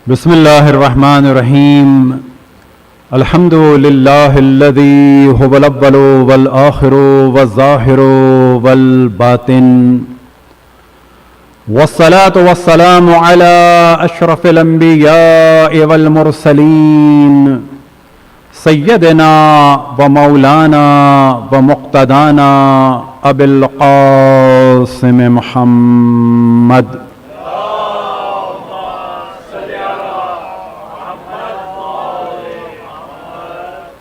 بسم الله الرحمن الرحيم. الحمد لله الذي هو الأول والآخر والظاهر والباطن، والصلاة والسلام على أشرف الأنبياء والمرسلين سيدنا ومولانا ومقتدانا أبي القاسم محمد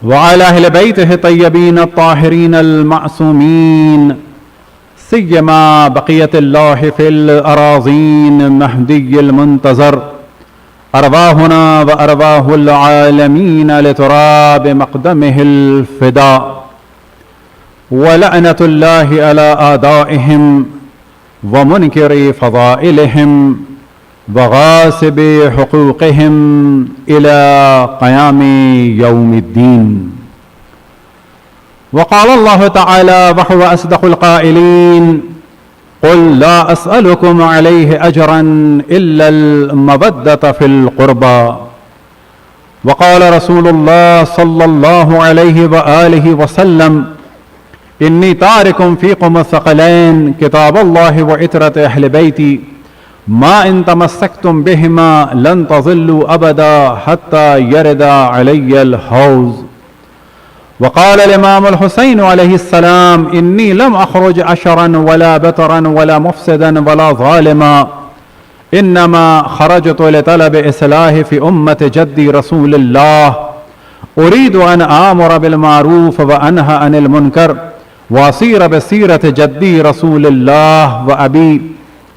وعلى أهل بيته الطيبين الطاهرين المعصومين، سيما بقية الله في الأراضين مهدي المنتظر، أرواحنا وأرواح العالمين لتراب مقدمه الفداء، ولعنة الله على أعدائهم ومنكر فضائلهم وغاصب حقوقهم إلى قيام يوم الدين. وقال الله تعالى وهو أصدق القائلين: قل لا أسألكم عليه أجرا إلا المودة في القربى. وقال رسول الله صلى الله عليه وآله وسلم: إني تارك فيكم الثقلين كتاب الله وعترة أهل بيتي، ما إن تمسكتم بهما لن تضلوا أبدا حتى يرد علي الحوض. وقال الإمام الحسين عليه السلام: إني لم أخرج أشرا ولا بترا ولا مفسدا ولا ظالما، إنما خرجت لطلب إصلاح في أمة جدي رسول الله، أريد أن آمر بالمعروف وأنهى عن المنكر وأسير بسيرة جدي رسول الله وأبي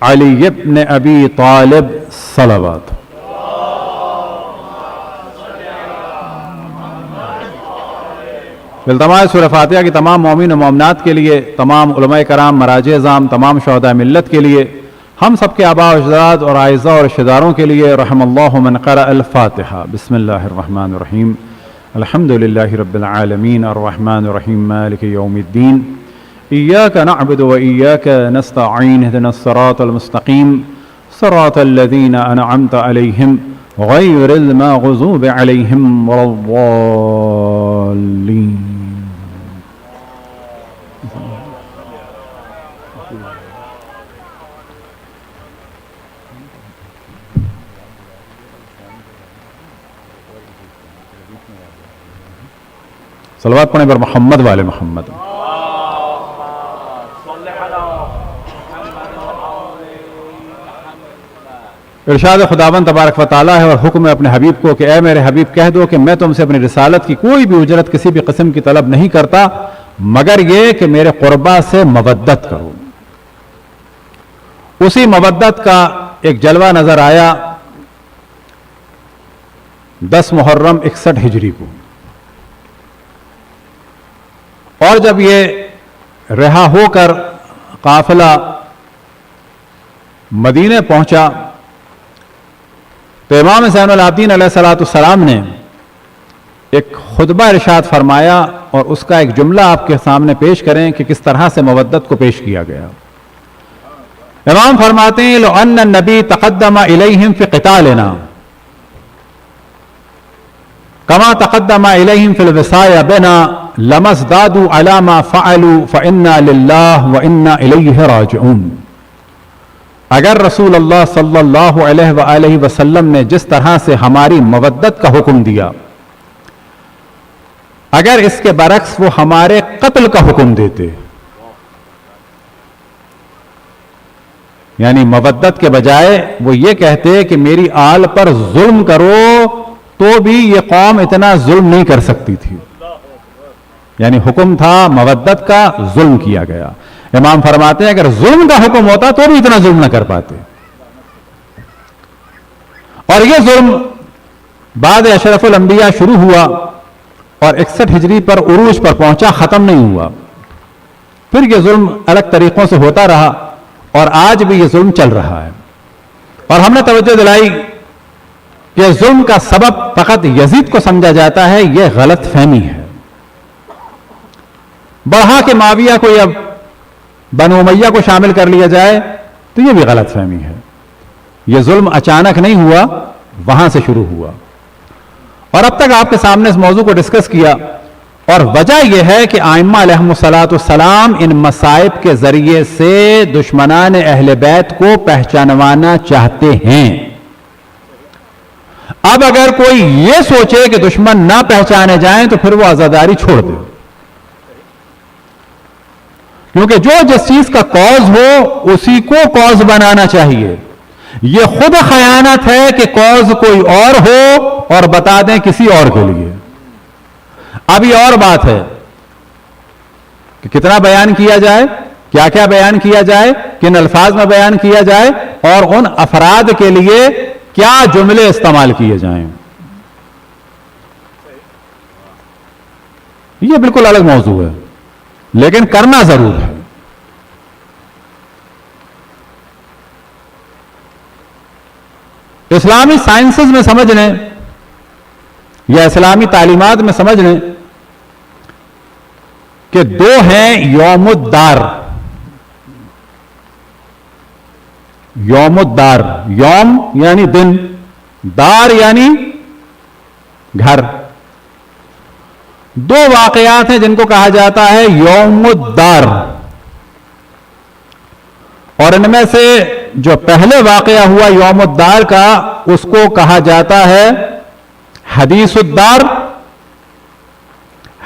علی ابن ابی طالب صلوات. بالتمام سورہ فاتحہ کی تمام مومن و مومنات کے لیے، تمام علماء کرام، مراجع اعظام، تمام شہداء ملت کے لیے، ہم سب کے آباء و اجداد اور اعزاء اور رشتہ داروں کے لیے، رحم اللہ من قرأ الفاتحہ. بسم اللہ الرحمن الرحیم. الحمد للہ رب العالمین الرحمن الرحیم مالک یوم الدین. إياك نعبد وإياك نستعين اهدنا الصراط المستقيم صراط الذين أنعمت عليهم غير المغضوب عليهم ولا الضالين. صلوات پڑھیں پر محمد والے محمد. ارشاد خداوند تبارک و تعالیٰ ہے اور حکم ہے اپنے حبیب کو کہ اے میرے حبیب کہہ دو کہ میں تم سے اپنی رسالت کی کوئی بھی اجرت کسی بھی قسم کی طلب نہیں کرتا مگر یہ کہ میرے قربا سے مودت کرو. اسی مودت کا ایک جلوہ نظر آیا 10 محرم 61 ہجری کو، اور جب یہ رہا ہو کر قافلہ مدینے پہنچا تو امام زین العابدین علیہ السلام نے ایک خطبہ ارشاد فرمایا، اور اس کا ایک جملہ آپ کے سامنے پیش کریں کہ کس طرح سے مودت کو پیش کیا گیا. امام فرماتے ہیں: لو ان النبی تقدم الیہم فی قتالنا کما تقدم الیہم فی الوصایا بنا لما ازدادوا علی ما فعلوا فانا للہ وانا الیہ راجعون. اگر رسول اللہ صلی اللہ علیہ وآلہ وسلم نے جس طرح سے ہماری مودت کا حکم دیا، اگر اس کے برعکس وہ ہمارے قتل کا حکم دیتے، یعنی مودت کے بجائے وہ یہ کہتے کہ میری آل پر ظلم کرو، تو بھی یہ قوم اتنا ظلم نہیں کر سکتی تھی. یعنی حکم تھا مودت کا، ظلم کیا گیا. امام فرماتے ہیں اگر ظلم کا حکم ہوتا تو بھی اتنا ظلم نہ کر پاتے. اور یہ ظلم بعد اشرف الانبیاء شروع ہوا اور 61 ہجری پر عروج پر پہنچا، ختم نہیں ہوا. پھر یہ ظلم الگ طریقوں سے ہوتا رہا اور آج بھی یہ ظلم چل رہا ہے. اور ہم نے توجہ دلائی کہ ظلم کا سبب فقط یزید کو سمجھا جاتا ہے، یہ غلط فہمی ہے. بڑھا کے معاویہ کو یا بنو امیہ کو شامل کر لیا جائے تو یہ بھی غلط فہمی ہے. یہ ظلم اچانک نہیں ہوا، وہاں سے شروع ہوا، اور اب تک آپ کے سامنے اس موضوع کو ڈسکس کیا، اور وجہ یہ ہے کہ ائمہ علیہم الصلاۃ والسلام ان مصائب کے ذریعے سے دشمنان اہل بیت کو پہچانوانا چاہتے ہیں۔ اب اگر کوئی یہ سوچے کہ دشمن نہ پہچانے جائیں تو پھر وہ عزاداری چھوڑ دے، کیونکہ جو جس چیز کا کاز ہو اسی کو کاز بنانا چاہیے۔ یہ خود خیانت ہے کہ کاز کوئی اور ہو اور بتا دیں کسی اور کے لیے۔ اب یہ اور بات ہے کہ کتنا بیان کیا جائے، کیا کیا بیان کیا جائے، کن الفاظ میں بیان کیا جائے، اور ان افراد کے لیے کیا جملے استعمال کیے جائیں۔ یہ بالکل الگ موضوع ہے، لیکن کرنا ضرور ہے۔ اسلامی سائنسز میں سمجھ لیں یا اسلامی تعلیمات میں سمجھ لیں کہ دو ہیں یوم الدار۔ یوم الدار، یوم یعنی دن، دار یعنی گھر۔ دو واقعات ہیں جن کو کہا جاتا ہے یوم الدار، اور ان میں سے جو پہلے واقعہ ہوا یوم الدار کا اس کو کہا جاتا ہے حدیث الدار،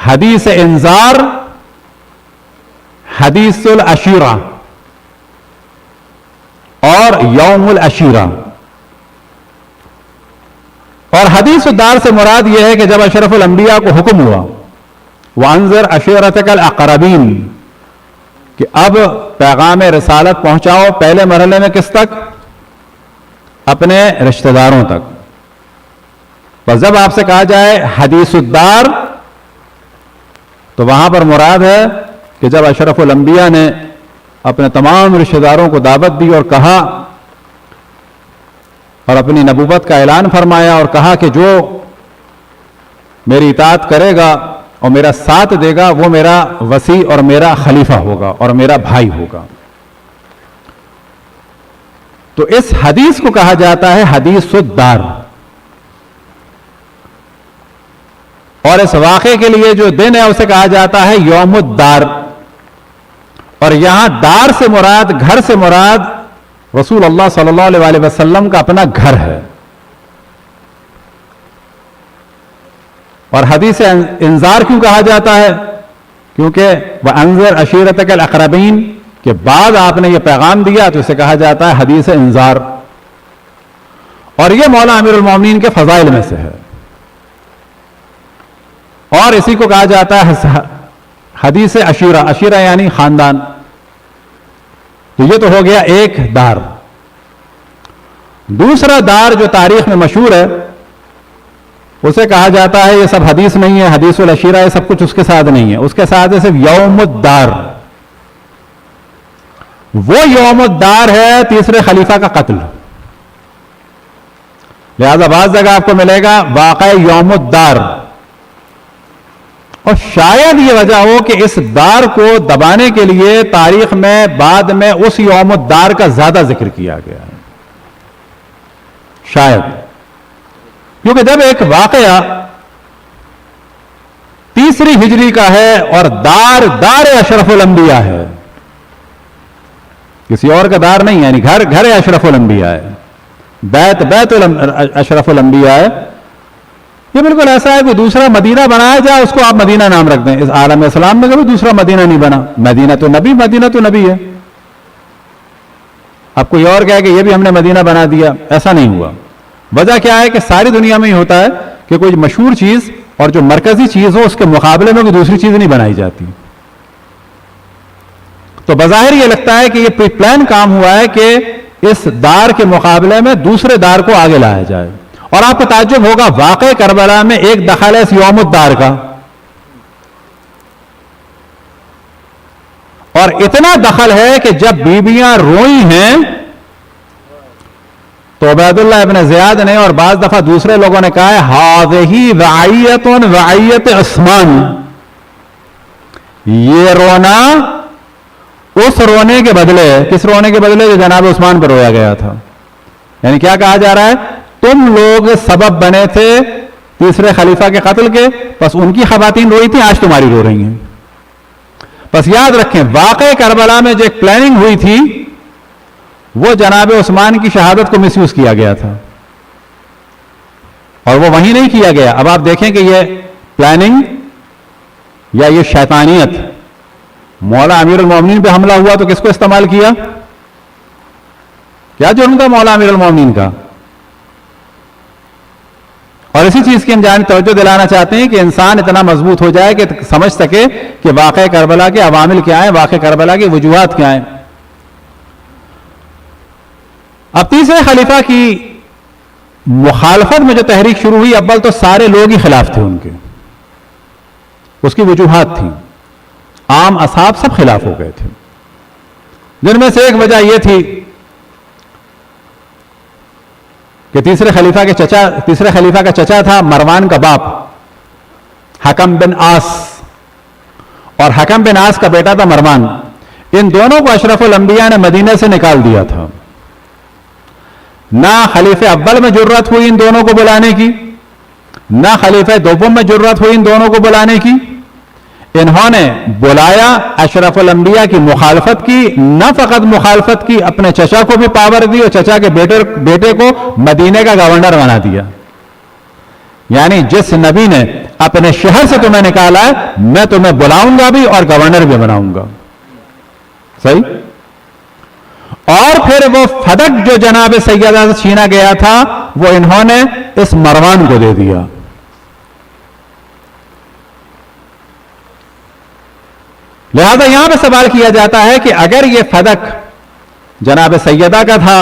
حدیث انذار، حدیث العشیرہ اور یوم العشیرہ۔ اور حدیث الدار سے مراد یہ ہے کہ جب اشرف الانبیاء کو حکم ہوا وانذر عشیرتک الاقربین کہ اب پیغام رسالت پہنچاؤ پہلے مرحلے میں کس تک؟ اپنے رشتہ داروں تک۔ بس جب آپ سے کہا جائے حدیث الدار تو وہاں پر مراد ہے کہ جب اشرف الانبیاء نے اپنے تمام رشتہ داروں کو دعوت دی اور کہا اور اپنی نبوت کا اعلان فرمایا اور کہا کہ جو میری اطاعت کرے گا اور میرا ساتھ دے گا وہ میرا وصی اور میرا خلیفہ ہوگا اور میرا بھائی ہوگا۔ تو اس حدیث کو کہا جاتا ہے حدیث الدار، اور اس واقعے کے لیے جو دن ہے اسے کہا جاتا ہے یوم الدار۔ اور یہاں دار سے مراد، گھر سے مراد رسول اللہ صلی اللہ علیہ وسلم کا اپنا گھر ہے۔ اور حدیث انذار کیوں کہا جاتا ہے؟ کیونکہ وَأَنذِرْ عَشِيرَتَكَ الْأَقْرَبِينَ کے بعد آپ نے یہ پیغام دیا تو اسے کہا جاتا ہے حدیث انذار، اور یہ مولا امیر المومنین کے فضائل میں سے ہے، اور اسی کو کہا جاتا ہے حدیث عشیرہ، عشیرہ یعنی خاندان۔ تو یہ تو ہو گیا ایک دار۔ دوسرا دار جو تاریخ میں مشہور ہے اسے کہا جاتا ہے، یہ سب حدیث نہیں ہے، حدیث العشیرہ یہ سب کچھ اس کے ساتھ نہیں ہے، اس کے ساتھ ہے صرف یوم الدار۔ وہ یوم الدار ہے تیسرے خلیفہ کا قتل، لہذا بعض جگہ آپ کو ملے گا واقعہ یوم الدار، اور شاید یہ وجہ ہو کہ اس دار کو دبانے کے لیے تاریخ میں بعد میں اس یوم الدار کا زیادہ ذکر کیا گیا ہے، شاید، کیونکہ جب ایک واقعہ تیسری ہجری کا ہے اور دار اشرف الانبیاء ہے، کسی اور کا دار نہیں، یعنی گھر اشرف الانبیاء ہے، بیت اشرف الانبیاء ہے، یہ بالکل ایسا ہے کہ دوسرا مدینہ بنایا جائے اس کو آپ مدینہ نام رکھ دیں۔ اس عالم اسلام میں کبھی دوسرا مدینہ نہیں بنا، مدینہ تو نبی ہے۔ اب کوئی اور کہے کہ یہ بھی ہم نے مدینہ بنا دیا، ایسا نہیں ہوا۔ وجہ کیا ہے کہ ساری دنیا میں ہی ہوتا ہے کہ کوئی مشہور چیز اور جو مرکزی چیز ہو اس کے مقابلے میں کوئی دوسری چیز نہیں بنائی جاتی۔ تو بظاہر یہ لگتا ہے کہ یہ پری پلان کام ہوا ہے کہ اس دار کے مقابلے میں دوسرے دار کو آگے لایا جائے، اور آپ کو تعجب ہوگا واقع کربلا میں ایک دخل ہے اس یوم الدار کا، اور اتنا دخل ہے کہ جب بیویاں روئی ہیں تو عبید اللہ ابن زیاد نے اور بعض دفعہ دوسرے لوگوں نے کہا ہے ہذہ وعیۃ وعیۃ عثمان، یہ رونا اس رونے کے بدلے، کس رونے کے بدلے جو جناب عثمان پر رویا گیا تھا، یعنی کیا کہا جا رہا ہے تم لوگ سبب بنے تھے تیسرے خلیفہ کے قتل کے، بس ان کی خواتین روئی تھی، آج تمہاری رو رہی ہیں۔ بس یاد رکھیں واقعہ کربلا میں جو ایک پلاننگ ہوئی تھی وہ جناب عثمان کی شہادت کو مس یوز کیا گیا تھا، اور وہ وہیں نہیں کیا گیا۔ اب آپ دیکھیں کہ یہ پلاننگ یا یہ شیطانیت، مولا امیر المومنین پہ حملہ ہوا تو کس کو استعمال کیا؟ کیا جرم تھا مولا امیر المومنین کا؟ اور اسی چیز کی ہم توجہ دلانا چاہتے ہیں کہ انسان اتنا مضبوط ہو جائے کہ سمجھ سکے کہ واقعہ کربلا کے عوامل کیا ہیں، واقعہ کربلا کی وجوہات کیا ہیں۔ اب تیسرے خلیفہ کی مخالفت میں جو تحریک شروع ہوئی، اول تو سارے لوگ ہی خلاف تھے ان کے، اس کی وجوہات تھیں، عام اصحاب سب خلاف ہو گئے تھے، جن میں سے ایک وجہ یہ تھی کہ تیسرے خلیفہ کا چچا تھا مروان کا باپ حکم بن آس، اور حکم بن آس کا بیٹا تھا مروان۔ ان دونوں کو اشرف الانبیاء نے مدینے سے نکال دیا تھا۔ نہ خلیفہ اول میں جرأت ہوئی ان دونوں کو بلانے کی، نہ خلیفہ دوم میں جرأت ہوئی ان دونوں کو بلانے کی۔ انہوں نے بلایا، اشرف الانبیاء کی مخالفت کی، نہ فقط مخالفت کی، اپنے چچا کو بھی پاور دی اور چچا کے بیٹے کو مدینے کا گورنر بنا دیا۔ یعنی جس نبی نے اپنے شہر سے تمہیں نکالا ہے، میں تمہیں بلاؤں گا بھی اور گورنر بھی بناؤں گا۔ صحیح؟ اور پھر وہ فدق جو جناب سیدہ سے چھینا گیا تھا وہ انہوں نے اس مروان کو دے دیا۔ لہذا یہاں پہ سوال کیا جاتا ہے کہ اگر یہ فدق جناب سیدہ کا تھا،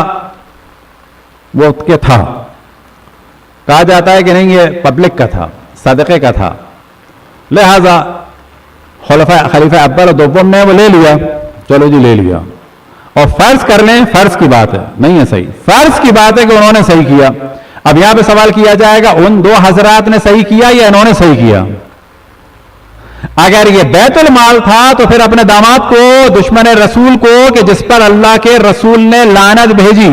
وہ کے تھا، کہا جاتا ہے کہ نہیں یہ پبلک کا تھا، صدقے کا تھا، لہذا خلیفہ اول اور دوم نے وہ لے لیا، چلو جی لے لیا، اور فرض کر لیں، فرض کی بات ہے، نہیں ہے صحیح، فرض کی بات ہے کہ انہوں نے صحیح کیا۔ اب یہاں پہ سوال کیا جائے گا ان دو حضرات نے صحیح کیا یا انہوں نے صحیح کیا؟ اگر یہ بیت المال تھا تو پھر اپنے داماد کو، دشمن رسول کو، کہ جس پر اللہ کے رسول نے لعنت بھیجی،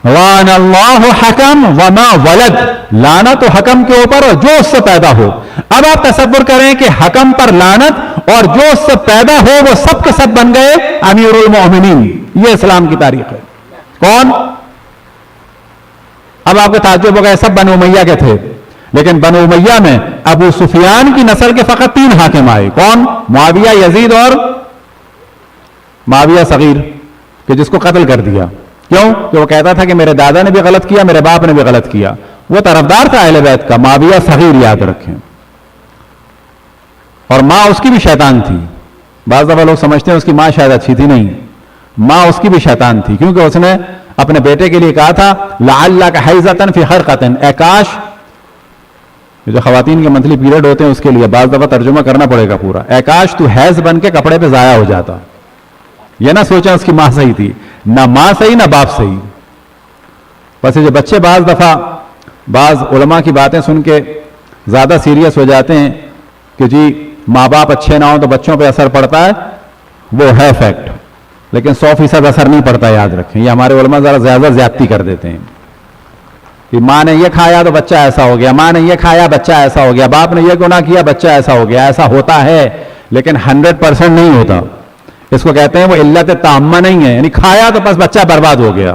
وَأَنَ اللَّهُ حَكَمْ وَمَا وَلَدْ، لعنت و حکم کے اوپر اور جو اس سے پیدا ہو۔ اب آپ تصور کریں کہ حکم پر لعنت اور جو اس سے پیدا ہو وہ سب کے سب بن گئے امیر المومنین۔ یہ اسلام کی تاریخ ہے۔ کون؟ اب آپ کو تعجب ہوگا، سب بنو امیہ کے تھے، لیکن بنو امیہ میں ابو سفیان کی نسل کے فقط 3 حاکم آئے۔ کون؟ معاویہ، یزید اور معاویہ صغیر، کہ جس کو قتل کر دیا۔ کیوں؟ کہ وہ کہتا تھا کہ میرے دادا نے بھی غلط کیا، میرے باپ نے بھی غلط کیا۔ وہ طرفدار تھا اہل بیت کا، معاویہ صغیر، یاد رکھیں۔ اور ماں اس کی بھی شیطان تھی۔ بعض دفعہ لوگ سمجھتے ہیں اس کی ماں شاید اچھی تھی، نہیں، ماں اس کی بھی شیطان تھی، کیونکہ اس نے اپنے بیٹے کے لیے کہا تھا لعلک حیضۃ فی خرقۃ، اے کاش، جو خواتین کے منتھلی پیریڈ ہوتے ہیں اس کے لیے بعض دفعہ ترجمہ کرنا پڑے گا پورا، اے کاش تو حیض بن کے کپڑے پہ ضائع ہو جاتا۔ یہ نہ سوچیں اس کی ماں صحیح تھی، نہ ماں صحیح نہ باپ صحیح۔ بس یہ جو بچے بعض دفعہ بعض علماء کی باتیں سن کے زیادہ سیریس ہو جاتے ہیں کہ جی ماں باپ اچھے نہ ہوں تو بچوں پہ اثر پڑتا ہے، وہ ہے فیکٹ، لیکن 100% اثر نہیں پڑتا، یاد رکھیں۔ یہ ہمارے علماء ذرا زیادہ زیادتی کر دیتے ہیں کہ ماں نے یہ کھایا تو بچہ ایسا ہو گیا، ماں نے یہ کھایا بچہ ایسا ہو گیا، باپ نے یہ گناہ کیا بچہ ایسا ہو گیا۔ ایسا ہوتا ہے لیکن 100% نہیں ہوتا۔ اس کو کہتے ہیں وہ علت تامہ نہیں ہے، یعنی کھایا تو بس بچہ برباد ہو گیا،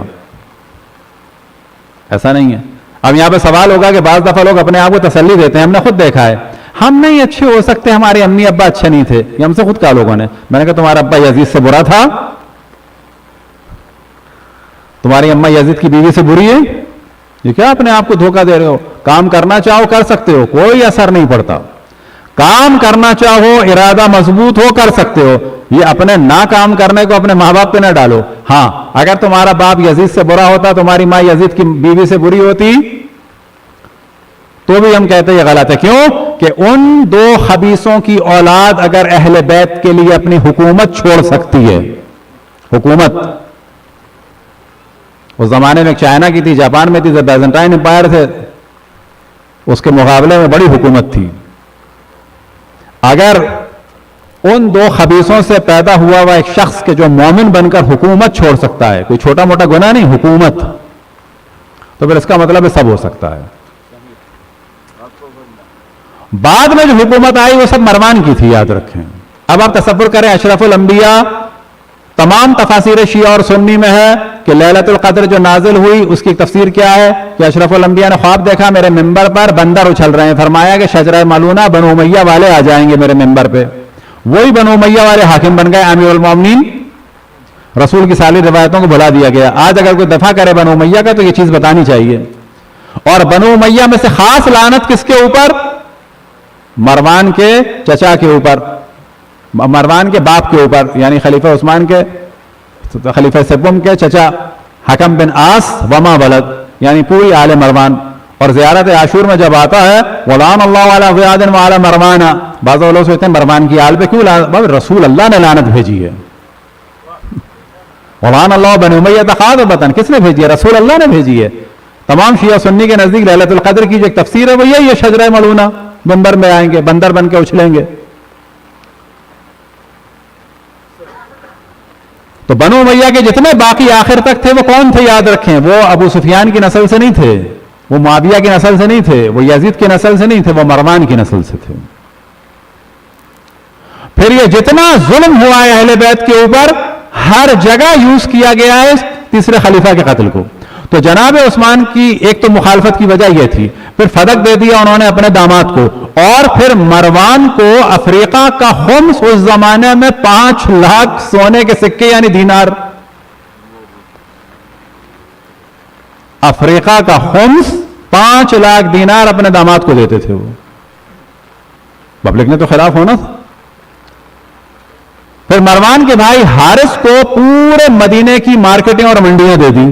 ایسا نہیں ہے۔ اب یہاں پہ سوال ہوگا کہ بعض دفعہ لوگ اپنے آپ کو تسلی دیتے ہیں، ہم نے خود دیکھا ہے، ہم نہیں اچھے ہو سکتے، ہمارے امی ابا اچھے نہیں تھے، یہ ہم سے خود کہا لوگوں نے۔ میں نے کہا تمہارا ابا یزید سے برا تھا؟ تمہاری اماں یزید کی بیوی سے بری ہے؟ یہ کیا اپنے آپ کو دھوکہ دے رہے ہو؟ کام کرنا چاہو کر سکتے ہو، کوئی اثر نہیں پڑتا۔ کام کرنا چاہو، ارادہ مضبوط ہو، کر سکتے ہو۔ یہ اپنے نہ کام کرنے کو اپنے ماں باپ پہ نہ ڈالو۔ ہاں اگر تمہارا باپ یزید سے برا ہوتا، تمہاری ماں یزید کی بیوی سے بری ہوتی، تو بھی ہم کہتے یہ غلط ہے۔ کیوں؟ کہ ان دو خبیثوں کی اولاد اگر اہل بیت کے لیے اپنی حکومت چھوڑ سکتی ہے، حکومت اس زمانے میں چائنا کی تھی، جاپان میں تھی، بیزنٹائن امپائر تھے، اس کے مقابلے میں بڑی حکومت تھی۔ اگر ان دو خبیثوں سے پیدا ہوا ہوا ایک شخص کے جو مومن بن کر حکومت چھوڑ سکتا ہے، کوئی چھوٹا موٹا گناہ نہیں، حکومت، تو پھر اس کا مطلب سب ہو سکتا ہے. بعد میں جو حکومت آئی وہ سب مروان کی تھی، یاد رکھیں. اب آپ تصور کریں اشرف الانبیاء، تمام تفاسیر شیعہ اور سنی میں ہے کہ لیلۃ القدر جو نازل ہوئی اس کی تفسیر کیا ہے کہ اشرف الانبیاء نے خواب دیکھا میرے ممبر پر بندر اچھل رہے ہیں، فرمایا کہ شجرہ ملعونہ بنو امیہ والے آ جائیں گے میرے ممبر پہ. وہی بنو امیہ والے حاکم بن گئے امیر المومنین. رسول کی ساری روایتوں کو بھلا دیا گیا. آج اگر کوئی دفاع کرے بنو امیہ کا تو یہ چیز بتانی چاہیے. اور بنو امیہ میں سے خاص لعنت کس کے اوپر؟ مروان کے چچا کے اوپر، مروان کے باپ کے اوپر، یعنی خلیفہ عثمان کے، خلیفہ سوم کے چچا حکم بن آس وما ولد، یعنی پوری آل مروان. اور زیارت عاشور میں جب آتا ہے وَلَعَنَ اللَّهُ عَلَى زِيَادٍ وَعَلَى مَرْوَانَ، بعض لوگ سوچتے ہیں مروان کی آل پہ کیوں رسول اللہ نے لعنت بھیجی ہے. وَلَعَنَ اللَّهُ بَنِي أُمَيَّةَ خَاطِبَةً، کس نے بھیجی ہے؟ رسول اللہ نے بھیجی ہے. تمام شیعہ سنی کے نزدیک لیلۃ القدر کی جو ایک تفسیر ہے وہ یہی ہے، شجرہ ملعونہ منبر میں آئیں گے، بندر بن کے اچھلیں گے. تو بنو امیہ کے جتنے باقی آخر تک تھے وہ کون تھے؟ یاد رکھیں، وہ ابو سفیان کی نسل سے نہیں تھے، وہ معاویہ کی نسل سے نہیں تھے، وہ یزید کی نسل سے نہیں تھے، وہ مروان کی نسل سے تھے. پھر یہ جتنا ظلم ہوا ہے اہل بیت کے اوپر ہر جگہ یوز کیا گیا ہے تیسرے خلیفہ کے قتل کو. تو جناب عثمان کی ایک تو مخالفت کی وجہ یہ تھی، پھر فدق دے دیا انہوں نے اپنے داماد کو، اور پھر مروان کو افریقہ کا خمس اس زمانے میں 5 لاکھ سونے کے سکے یعنی دینار، افریقہ کا خمس 5 لاکھ دینار اپنے داماد کو دیتے تھے. وہ پبلک نے تو خلاف ہونا تھا. پھر مروان کے بھائی حارث کو پورے مدینے کی مارکیٹیں اور منڈیاں دے دی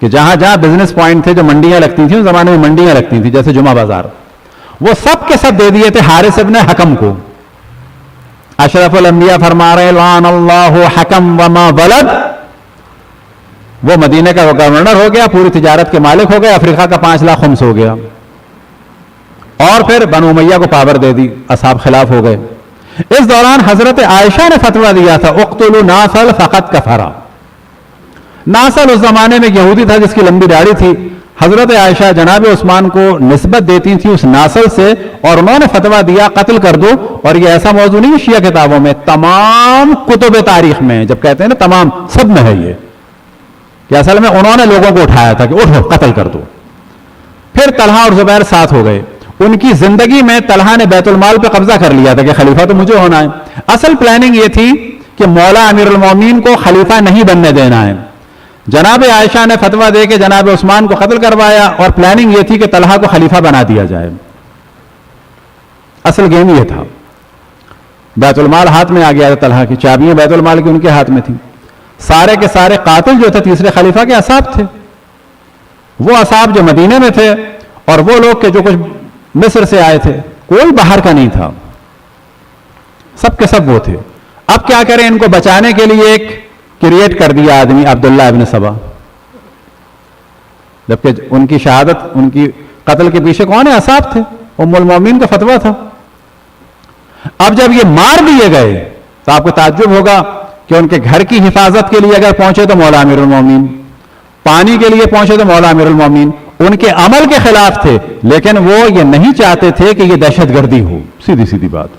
کہ جہاں جہاں بزنس پوائنٹ تھے، جو منڈیاں لگتی تھیں اس زمانے میں منڈیاں لگتی تھیں جیسے جمعہ بازار، وہ سب کے سب دے دیے تھے حارث ابن حکم کو. اشرف الانبیاء فرما رہے لعن اللہ حکم وما ولد، وہ مدینے کا گورنر ہو گیا، پوری تجارت کے مالک ہو گئے، افریقہ کا 5 لاکھ خمس ہو گیا. اور پھر بنو امیہ کو پاور دے دی، اصحاب خلاف ہو گئے. اس دوران حضرت عائشہ نے فتویٰ دیا تھا اقتلوا ناصل فقد کفر. ناصل اس زمانے میں یہودی تھا جس کی لمبی داڑھی تھی. حضرت عائشہ جناب عثمان کو نسبت دیتی تھی اس ناصل سے، اور انہوں نے فتویٰ دیا قتل کر دو. اور یہ ایسا موضوع نہیں شیعہ کتابوں میں، تمام کتب تاریخ میں جب کہتے ہیں نا تمام، سب میں ہے یہ کہ اصل میں انہوں نے لوگوں کو اٹھایا تھا کہ اٹھو قتل کر دو. پھر طلحہ اور زبیر ساتھ ہو گئے. ان کی زندگی میں طلحہ نے بیت المال پہ قبضہ کر لیا تھا کہ خلیفہ تو مجھے ہونا ہے. اصل پلاننگ یہ تھی کہ مولا امیر المومنین کو خلیفہ نہیں بننے دینا ہے. جناب عائشہ نے فتویٰ دے کے جناب عثمان کو قتل کروایا، اور پلاننگ یہ تھی کہ طلحہ کو خلیفہ بنا دیا جائے. اصل گیم یہ تھا. بیت المال ہاتھ میں آ گیا تھا، طلحہ کی چابیاں بیت المال کی ان کے ہاتھ میں تھیں. سارے کے سارے قاتل جو تھے تیسرے خلیفہ کے اصحاب تھے. وہ اصحاب جو مدینے میں تھے اور وہ لوگ کہ جو کچھ مصر سے آئے تھے، کوئی باہر کا نہیں تھا، سب کے سب وہ تھے. اب کیا کریں؟ ان کو بچانے کے لیے ایک کریٹ کر دیا آدمی، عبداللہ ابن سبا. جبکہ ان کی شہادت، ان کی قتل کے پیچھے کون ہے؟ اصحاب تھے، ام المومنین کا فتویٰ تھا. اب جب یہ مار دیے گئے تو آپ کو تعجب ہوگا کہ ان کے گھر کی حفاظت کے لیے اگر پہنچے تو مولا امیر المومنین، پانی کے لیے پہنچے تو مولا امیر المومنین. ان کے عمل کے خلاف تھے، لیکن وہ یہ نہیں چاہتے تھے کہ یہ دہشت گردی ہو. سیدھی سیدھی بات،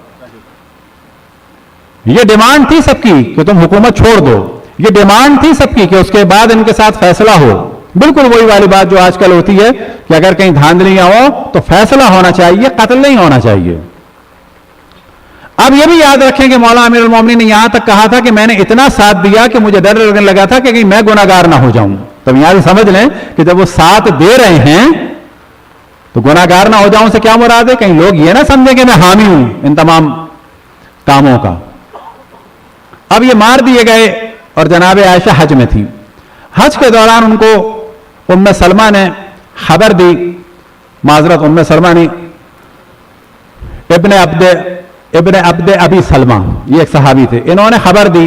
یہ ڈیمانڈ تھی سب کی کہ تم حکومت چھوڑ دو. یہ ڈیمانڈ تھی سب کی کہ اس کے بعد ان کے ساتھ فیصلہ ہو. بالکل وہی والی بات جو آج کل ہوتی ہے کہ اگر کہیں دھاندلیاں ہو تو فیصلہ ہونا چاہیے، قتل نہیں ہونا چاہیے. اب یہ بھی یاد رکھیں کہ مولا امیر المومنین نے یہاں تک کہا تھا کہ میں نے اتنا ساتھ دیا کہ مجھے ڈر لگنے لگا تھا کہ کہیں میں گناہگار نہ ہو جاؤں. تب یہاں سے سمجھ لیں کہ جب وہ ساتھ دے رہے ہیں تو گناہگار نہ ہو جاؤں سے کیا مراد ہے؟ کہیں لوگ یہ نہ سمجھیں کہ میں حامی ہوں ان تمام کاموں کا. اب یہ مار دیے گئے اور جناب عائشہ حج میں تھی. حج کے دوران ان کو ام سلمہ نے خبر دی، معذرت ام سلمہ نے ابن عبد ابی سلمہ، یہ ایک صحابی تھے، انہوں نے خبر دی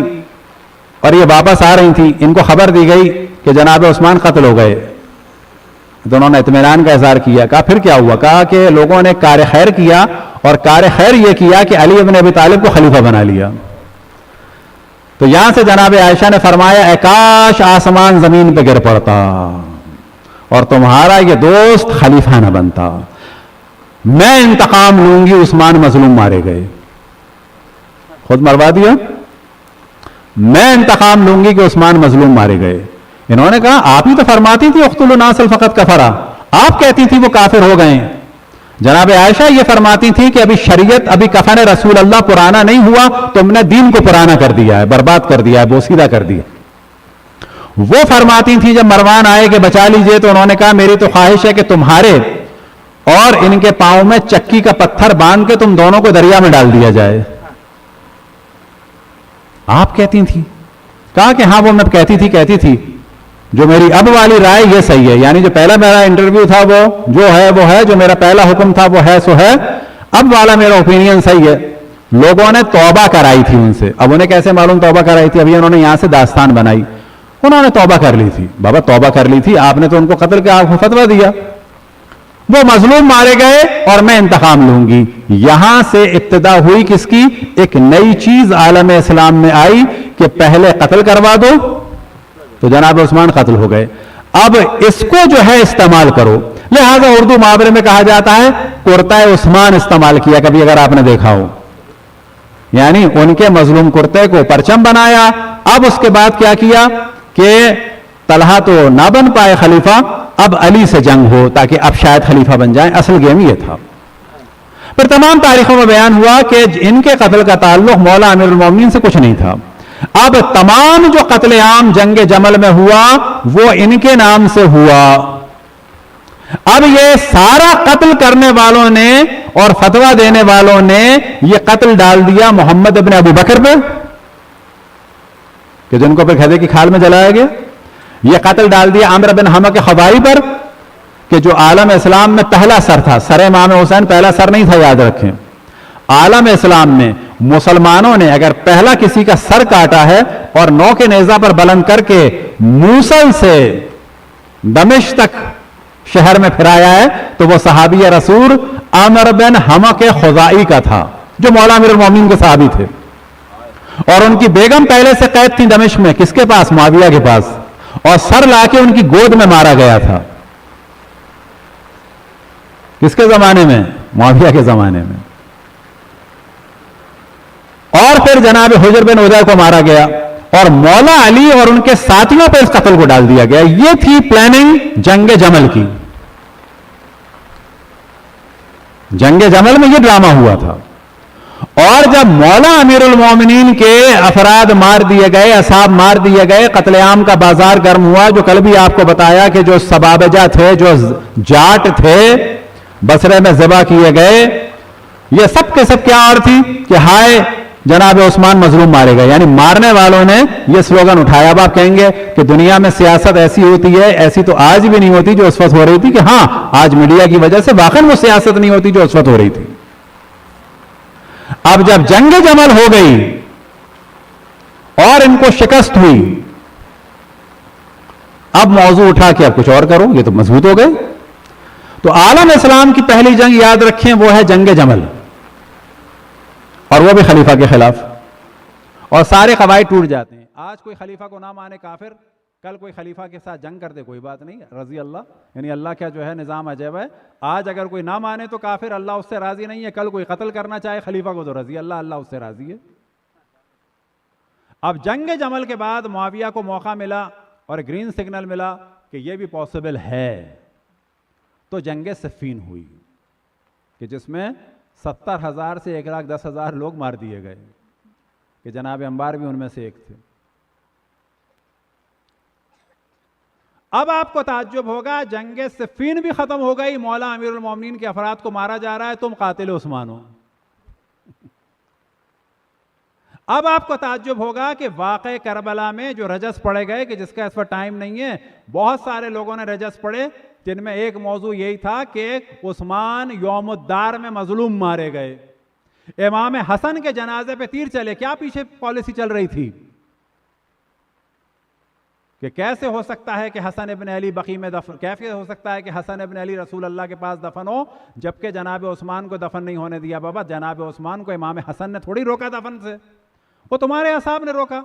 اور یہ واپس آ رہی تھی. ان کو خبر دی گئی کہ جناب عثمان قتل ہو گئے. تو انہوں نے اطمینان کا اظہار کیا. کہا پھر کیا ہوا؟ کہا کہ لوگوں نے کار خیر کیا، اور کار خیر یہ کیا کہ علی ابن ابی طالب کو خلیفہ بنا لیا. تو یہاں سے جناب عائشہ نے فرمایا اے کاش آسمان زمین پہ گر پڑتا. اور تمہارا یہ دوست خلیفہ نہ بنتا. میں انتقام لوں گی. عثمان مظلوم مارے گئے, خود مروا دیا. میں انتقام لوں گی کہ عثمان مظلوم مارے گئے. انہوں نے کہا آپ ہی تو فرماتی تھی اقتلوا ناسا فقط کفرا, آپ کہتی تھی وہ کافر ہو گئے. جناب عائشہ یہ فرماتی تھی کہ ابھی شریعت, ابھی کفن رسول اللہ پرانا نہیں ہوا, تم نے دین کو پرانا کر دیا ہے, برباد کر دیا ہے, بوسیدہ کر دیا. وہ فرماتی تھی جب مروان آئے کہ بچا لیجئے, تو انہوں نے کہا میری تو خواہش ہے کہ تمہارے اور ان کے پاؤں میں چکی کا پتھر باندھ کے تم دونوں کو دریا میں ڈال دیا جائے. آپ کہتی تھی. کہا کہ ہاں وہ میں کہتی تھی جو میری اب والی رائے یہ صحیح ہے, یعنی جو پہلا میرا انٹرویو تھا وہ جو ہے وہ ہے, جو میرا پہلا حکم تھا وہ ہے سو ہے, اب والا میرا اوپینین صحیح ہے. لوگوں نے توبہ کرائی تھی ان سے. اب انہیں کیسے معلوم توبہ کرائی تھی؟ ابھی انہوں نے یہاں سے داستان بنائی. انہوں نے توبہ کر لی تھی. بابا توبہ کر لی تھی آپ نے تو ان کو قتل کا فتویٰ دیا. وہ مظلوم مارے گئے اور میں انتقام لوں گی. یہاں سے ابتدا ہوئی کس کی؟ ایک نئی چیز عالم اسلام میں آئی کہ پہلے قتل کروا دو, تو جناب عثمان قتل ہو گئے. اب اس کو جو ہے استعمال کرو. لہذا اردو محاورے میں کہا جاتا ہے کرتا عثمان استعمال کیا کبھی, اگر آپ نے دیکھا ہو, یعنی ان کے مظلوم کرتے کو پرچم بنایا. اب اس کے بعد کیا کیا کہ طلحہ تو نہ بن پائے خلیفہ, اب علی سے جنگ ہو تاکہ اب شاید خلیفہ بن جائیں. اصل گیم یہ تھا. پھر تمام تاریخوں میں بیان ہوا کہ ان کے قتل کا تعلق مولا امیر المومنین سے کچھ نہیں تھا. اب تمام جو قتل عام جنگ جمل میں ہوا وہ ان کے نام سے ہوا. اب یہ سارا قتل کرنے والوں نے اور فتویٰ دینے والوں نے یہ قتل ڈال دیا محمد ابن ابو بکر پہ, کہ جن کو پھر گدھے کی کھال میں جلایا گیا. یہ قتل ڈال دیا عامر بن حمہ کے خوائی پر, کہ جو عالم اسلام میں پہلا سر تھا. سر امام حسین پہلا سر نہیں تھا, یاد رکھیں. عالم اسلام میں مسلمانوں نے اگر پہلا کسی کا سر کاٹا ہے اور نو کے نیزہ پر بلند کر کے موصل سے دمشق تک شہر میں پھرایا ہے, تو وہ صحابی رسول عامر بن حمہ کے خزائی کا تھا, جو مولا امیر المومنین کے صحابی تھے. اور ان کی بیگم پہلے سے قید تھی دمشق میں, کس کے پاس؟ معاویہ کے پاس, اور سر لا کے ان کی گود میں مارا گیا تھا. کس کے زمانے میں؟ معاویہ کے زمانے میں. اور پھر جناب حجر بن عدیہ کو مارا گیا, اور مولا علی اور ان کے ساتھیوں پہ اس قتل کو ڈال دیا گیا. یہ تھی پلاننگ جنگ جمل کی. جنگ جمل میں یہ ڈرامہ ہوا تھا. اور جب مولا امیر المومنین کے افراد مار دیے گئے, اصحاب مار دیے گئے, قتل عام کا بازار گرم ہوا, جو کل بھی آپ کو بتایا کہ جو سبابجہ تھے, جو جاٹ تھے, بصرے میں ذبح کیے گئے, یہ سب کے سب کیا اور تھی کہ ہائے جناب عثمان مظلوم مارے گئے. یعنی مارنے والوں نے یہ سلوگن اٹھایا. اب آپ کہیں گے کہ دنیا میں سیاست ایسی ہوتی ہے, ایسی تو آج بھی نہیں ہوتی جو اس وقت ہو رہی تھی, کہ ہاں آج میڈیا کی وجہ سے واقعی وہ سیاست نہیں ہوتی جو اس وقت ہو رہی تھی. اب جب جنگ جمل ہو گئی اور ان کو شکست ہوئی, اب موضوع اٹھا کہ اب کچھ اور کرو, یہ تو مضبوط ہو گئے. تو عالم اسلام کی پہلی جنگ یاد رکھیں وہ ہے جنگ جمل, اور وہ بھی خلیفہ کے خلاف, اور سارے قواعد ٹوٹ جاتے ہیں. آج کوئی خلیفہ کو نہ مانے کافر, کل کوئی خلیفہ کے ساتھ جنگ کر دے کوئی بات نہیں, رضی اللہ, یعنی اللہ کا جو ہے نظام عجیب ہے. آج اگر کوئی نہ مانے تو کافر, اللہ اس سے راضی نہیں ہے. کل کوئی قتل کرنا چاہے خلیفہ کو تو رضی اللہ, اللہ اس سے راضی ہے. اب جنگ جمل کے بعد معاویہ کو موقع ملا اور گرین سگنل ملا کہ یہ بھی پاسبل ہے, تو جنگ صفین ہوئی, کہ جس میں 70,000 سے 1,10,000 لوگ مار دیے گئے, کہ جناب عمار بھی ان میں سے ایک تھے. اب آپ کو تعجب ہوگا, جنگ صفین بھی ختم ہو گئی, مولا امیر المومنین کے افراد کو مارا جا رہا ہے, تم قاتل عثمان ہو. اب آپ کو تعجب ہوگا کہ واقع کربلا میں جو رجس پڑے گئے, کہ جس کا اس پر ٹائم نہیں ہے, بہت سارے لوگوں نے رجس پڑے, جن میں ایک موضوع یہی تھا کہ عثمان یوم الدار میں مظلوم مارے گئے. امام حسن کے جنازے پہ تیر چلے, کیا پیچھے پالیسی چل رہی تھی کہ کیسے ہو سکتا ہے کہ حسن ابن علی بقیع میں دفن, کیسے ہو سکتا ہے کہ حسن ابن علی رسول اللہ کے پاس دفن ہو جبکہ جناب عثمان کو دفن نہیں ہونے دیا. بابا جناب عثمان کو امام حسن نے تھوڑی روکا دفن سے, وہ تمہارے اصحاب نے روکا.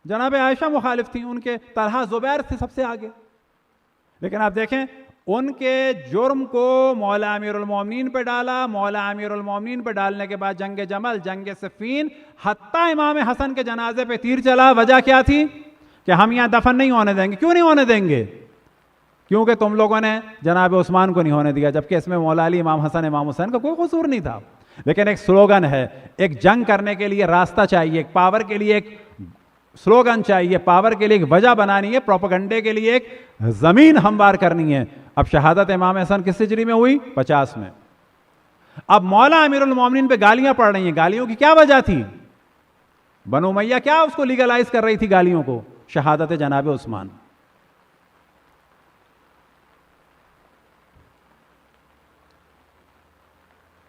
جناب عائشہ مخالف تھیں، ان کے طلحہ زبیر تھے سب سے آگے. لیکن آپ دیکھیں ان کے جرم کو مولا امیر المومنین پہ ڈالا. مولا امیر المومنین پہ ڈالنے کے بعد جنگ جمل، جنگ صفین، حتیٰ امام حسن کے جنازے پہ تیر چلا. وجہ کیا تھی؟ کہ ہم یہاں دفن نہیں ہونے دیں گے. کیوں نہیں ہونے دیں گے؟ کیونکہ تم لوگوں نے جناب عثمان کو نہیں ہونے دیا، جبکہ اس میں مولا علی، امام حسن، امام حسین کا کوئی قصور نہیں تھا. لیکن ایک سلوگن ہے، ایک جنگ کرنے کے لیے راستہ چاہیے، ایک پاور کے لیے ایک سلوگن چاہیے، پاور کے لیے ایک وجہ بنانی ہے، پروپیگنڈے کے لیے ایک زمین ہموار کرنی ہے. اب شہادت امام حسن کس ہجری میں ہوئی؟ 50 میں. اب مولا امیر المومنین پہ گالیاں پڑ رہی ہیں. گالیوں کی کیا وجہ تھی؟ بنو امیہ کیا اس کو لیگلائز کر رہی تھی گالیوں کو؟ شہادت جناب عثمان.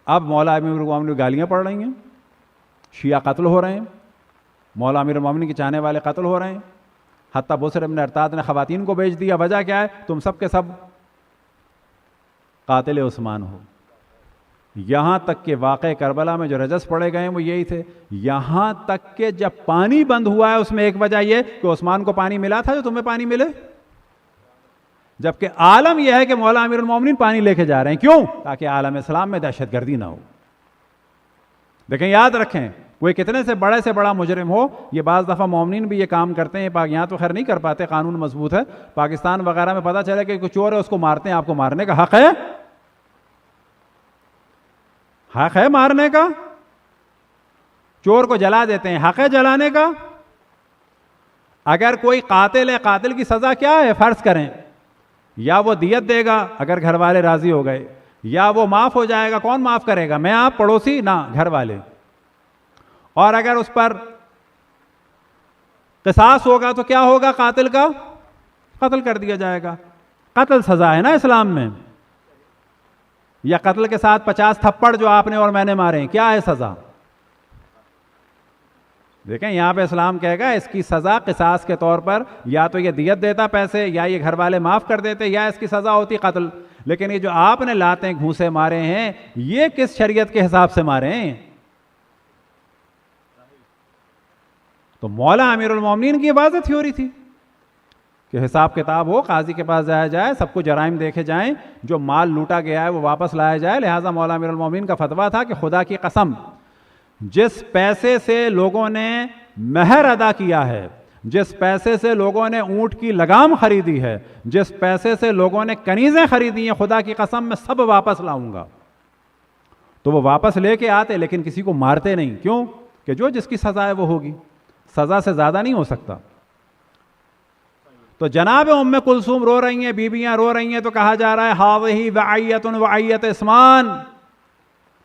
اب مولا امیر المومنین پہ گالیاں پڑ رہی ہیں، شیعہ قتل ہو رہے ہیں، مولا امیر المومنین کے چاہنے والے قتل ہو رہے ہیں، حتیٰ بصر ابن ارطاد نے خواتین کو بیچ دیا. وجہ کیا ہے؟ تم سب کے سب قاتل عثمان ہو. یہاں تک کہ واقع کربلا میں جو رجس پڑے گئے ہیں وہ یہی تھے. یہاں تک کہ جب پانی بند ہوا ہے اس میں ایک وجہ یہ کہ عثمان کو پانی ملا تھا جو تمہیں پانی ملے، جبکہ عالم یہ ہے کہ مولا امیر المومنین پانی لے کے جا رہے ہیں. کیوں؟ تاکہ عالم اسلام میں دہشت گردی نہ ہو. لیکن یاد رکھیں کوئی کتنے سے بڑا مجرم ہو، یہ بعض دفعہ مومنین بھی یہ کام کرتے ہیں. یہاں تو خیر نہیں کر پاتے، قانون مضبوط ہے. پاکستان وغیرہ میں پتہ چلے کہ کوئی چور ہے اس کو مارتے ہیں. آپ کو مارنے کا حق ہے؟ حق ہے مارنے کا؟ چور کو جلا دیتے ہیں، حق ہے جلانے کا؟ اگر کوئی قاتل ہے، قاتل کی سزا کیا ہے؟ فرض کریں یا وہ دیت دے گا اگر گھر والے راضی ہو گئے، یا وہ معاف ہو جائے گا. کون معاف کرے گا؟ میں، آپ، پڑوسی؟ نہ، گھر والے. اور اگر اس پر قصاص ہوگا تو کیا ہوگا؟ قاتل کا قتل کر دیا جائے گا. قتل سزا ہے نا اسلام میں؟ یا قتل کے ساتھ 50 تھپڑ جو آپ نے اور میں نے مارے ہیں، کیا ہے سزا؟ دیکھیں یہاں پہ اسلام کہے گا اس کی سزا قصاص کے طور پر یا تو یہ دیت دیتا پیسے، یا یہ گھر والے معاف کر دیتے، یا اس کی سزا ہوتی قتل. لیکن یہ جو آپ نے لاتیں گھوسے مارے ہیں، یہ کس شریعت کے حساب سے مارے ہیں؟ تو مولا امیر المومنین کی واضح تھیوری تھی کہ حساب کتاب ہو، قاضی کے پاس جایا جائے، سب کو جرائم دیکھے جائیں، جو مال لوٹا گیا ہے وہ واپس لایا جائے. لہٰذا مولا امیر المومنین کا فتویٰ تھا کہ خدا کی قسم، جس پیسے سے لوگوں نے مہر ادا کیا ہے، جس پیسے سے لوگوں نے اونٹ کی لگام خریدی ہے، جس پیسے سے لوگوں نے کنیزیں خریدی ہیں، خدا کی قسم میں سب واپس لاؤں گا. تو وہ واپس لے کے آتے، لیکن کسی کو مارتے نہیں. کیوں؟ کہ جو جس کی سزا ہے وہ ہوگی، سزا سے زیادہ نہیں ہو سکتا. تو جناب ام کلثوم رو رہی ہیں، بیویاں رو رہی ہیں، تو کہا جا رہا ہے ہاذہ وعیۃ وعیۃ عثمان،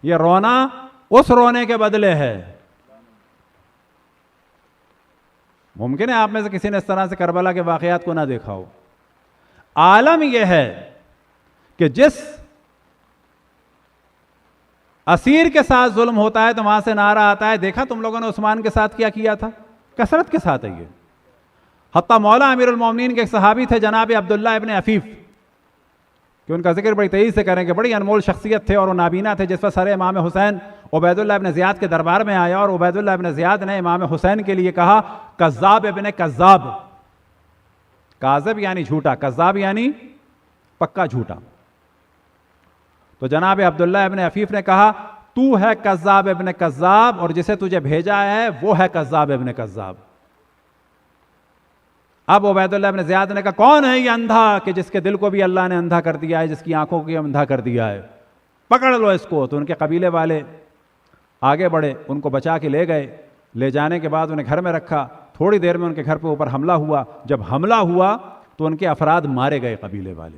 یہ رونا اس رونے کے بدلے ہے. ممکن ہے آپ میں سے کسی نے اس طرح سے کربلا کے واقعات کو نہ دیکھا ہو. عالم یہ ہے کہ جس اسیر کے ساتھ ظلم ہوتا ہے تو وہاں سے نعرہ آتا ہے، دیکھا تم لوگوں نے عثمان کے ساتھ کیا کیا تھا؟ کثرت کے ساتھ ہے یہ. حتیٰ مولا امیر المومنین کے ایک صحابی تھے جناب عبداللہ ابن عفیف، کہ ان کا ذکر بڑی تیزی سے کریں کہ بڑی انمول شخصیت تھے اور وہ نابینا تھے. جس پر سر امام حسین عبید اللہ ابن زیاد کے دربار میں آیا اور عبید اللہ ابن زیاد نے امام حسین کے لیے کہا کذاب ابن کذاب. کاذب یعنی جھوٹا، کذاب یعنی پکا جھوٹا. تو جناب عبداللہ ابن عفیف نے کہا تو ہے کذاب ابن کذاب، اور جسے تجھے بھیجا ہے وہ ہے کذاب ابن کذاب. اب عبید اللہ ابن زیاد نے کہا کون ہے یہ اندھا کہ جس کے دل کو بھی اللہ نے اندھا کر دیا ہے، جس کی آنکھوں کو بھی اندھا کر دیا ہے، پکڑ لو اس کو. تو ان کے قبیلے والے آگے بڑھے، ان کو بچا کے لے گئے. لے جانے کے بعد انہیں گھر میں رکھا. تھوڑی دیر میں ان کے گھر پہ اوپر حملہ ہوا. جب حملہ ہوا تو ان کے افراد مارے گئے قبیلے والے.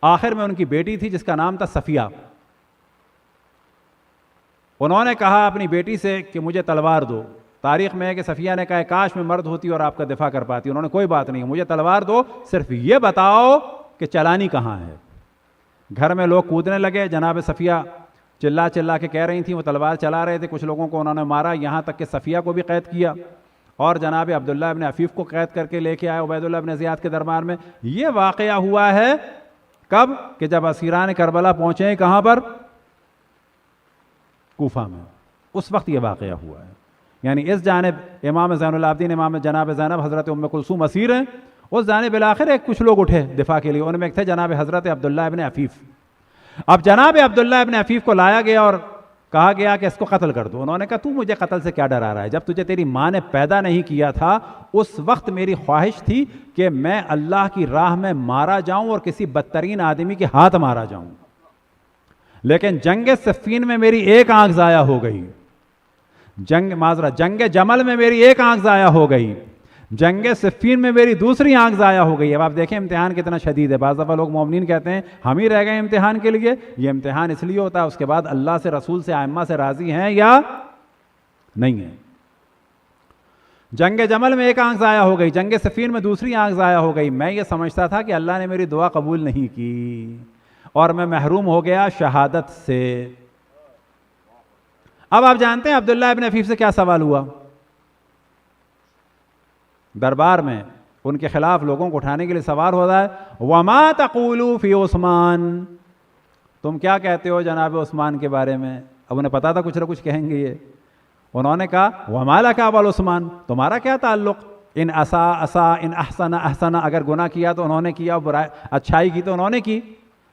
آخر میں ان کی بیٹی تھی جس کا نام تھا صفیہ. انہوں نے کہا اپنی بیٹی سے کہ مجھے تلوار دو. تاریخ میں ہے کہ صفیہ نے کہا کاش میں مرد ہوتی اور آپ کا دفاع کر پاتی. انہوں نے کوئی بات نہیں، مجھے تلوار دو، صرف یہ بتاؤ کہ چلانی کہاں ہے. گھر میں لوگ کودنے لگے. جناب صفیہ چلا چلا کے کہہ رہی تھیں، وہ تلوار چلا رہے تھے. کچھ لوگوں کو انہوں نے مارا، یہاں تک کہ صفیہ کو بھی قید کیا اور جناب عبداللہ ابن عفیف کو قید کر کے لے کے آئے عبید اللہ ابن زیاد کے دربار میں. یہ واقعہ ہوا ہے کب؟ کہ جب اسیران کربلا پہنچے ہیں کہاں پر؟ کوفہ میں. اس وقت یہ واقعہ ہوا ہے. یعنی اس جانب امام زین العابدین امام جناب زینب حضرت ام کلثوم اسیر ہیں، اس جانب بالآخر ایک کچھ لوگ اٹھے دفاع کے لیے، ان میں ایک تھے جناب حضرت عبداللہ ابن عفیف۔ اب جناب عبداللہ ابن عفیف کو لایا گیا اور کہا گیا کہ اس کو قتل کر دو۔ انہوں نے کہا تو مجھے قتل سے کیا ڈرا رہا ہے؟ جب تجھے تیری ماں نے پیدا نہیں کیا تھا اس وقت میری خواہش تھی کہ میں اللہ کی راہ میں مارا جاؤں اور کسی بدترین آدمی کے ہاتھ مارا جاؤں، لیکن جنگ صفین میں میری ایک آنکھ ضائع ہو گئی، جنگ جمل میں میری ایک آنکھ ضائع ہو گئی، جنگ صفین میں میری دوسری آنکھ ضائع ہو گئی۔ اب آپ دیکھیں امتحان کتنا شدید ہے۔ بعض دفعہ لوگ مومنین کہتے ہیں ہم ہی رہ گئے امتحان کے لیے، یہ امتحان اس لیے ہوتا ہے اس کے بعد اللہ سے، رسول سے، ائمہ سے راضی ہیں یا نہیں ہیں۔ جنگ جمل میں ایک آنکھ ضائع ہو گئی، جنگ صفین میں دوسری آنکھ ضائع ہو گئی۔ میں یہ سمجھتا تھا کہ اللہ نے میری دعا قبول نہیں کی اور میں محروم ہو گیا شہادت سے۔ اب آپ جانتے ہیں عبداللہ ابن عفیف سے کیا سوال ہوا؟ دربار میں ان کے خلاف لوگوں کو اٹھانے کے لیے سوال ہوتا ہے وَمَا تَقُولُوا فِي عثمان، تم کیا کہتے ہو جناب عثمان کے بارے میں؟ اب انہیں پتا تھا کچھ نہ کچھ کہیں گے یہ۔ انہوں نے کہا وَمَا لَكَ وَلْعُثْمَانَ، تمہارا کیا تعلق؟ ان اسا ان احسن احسن، اگر گناہ کیا تو انہوں نے کیا، اچھائی کی تو انہوں نے کی۔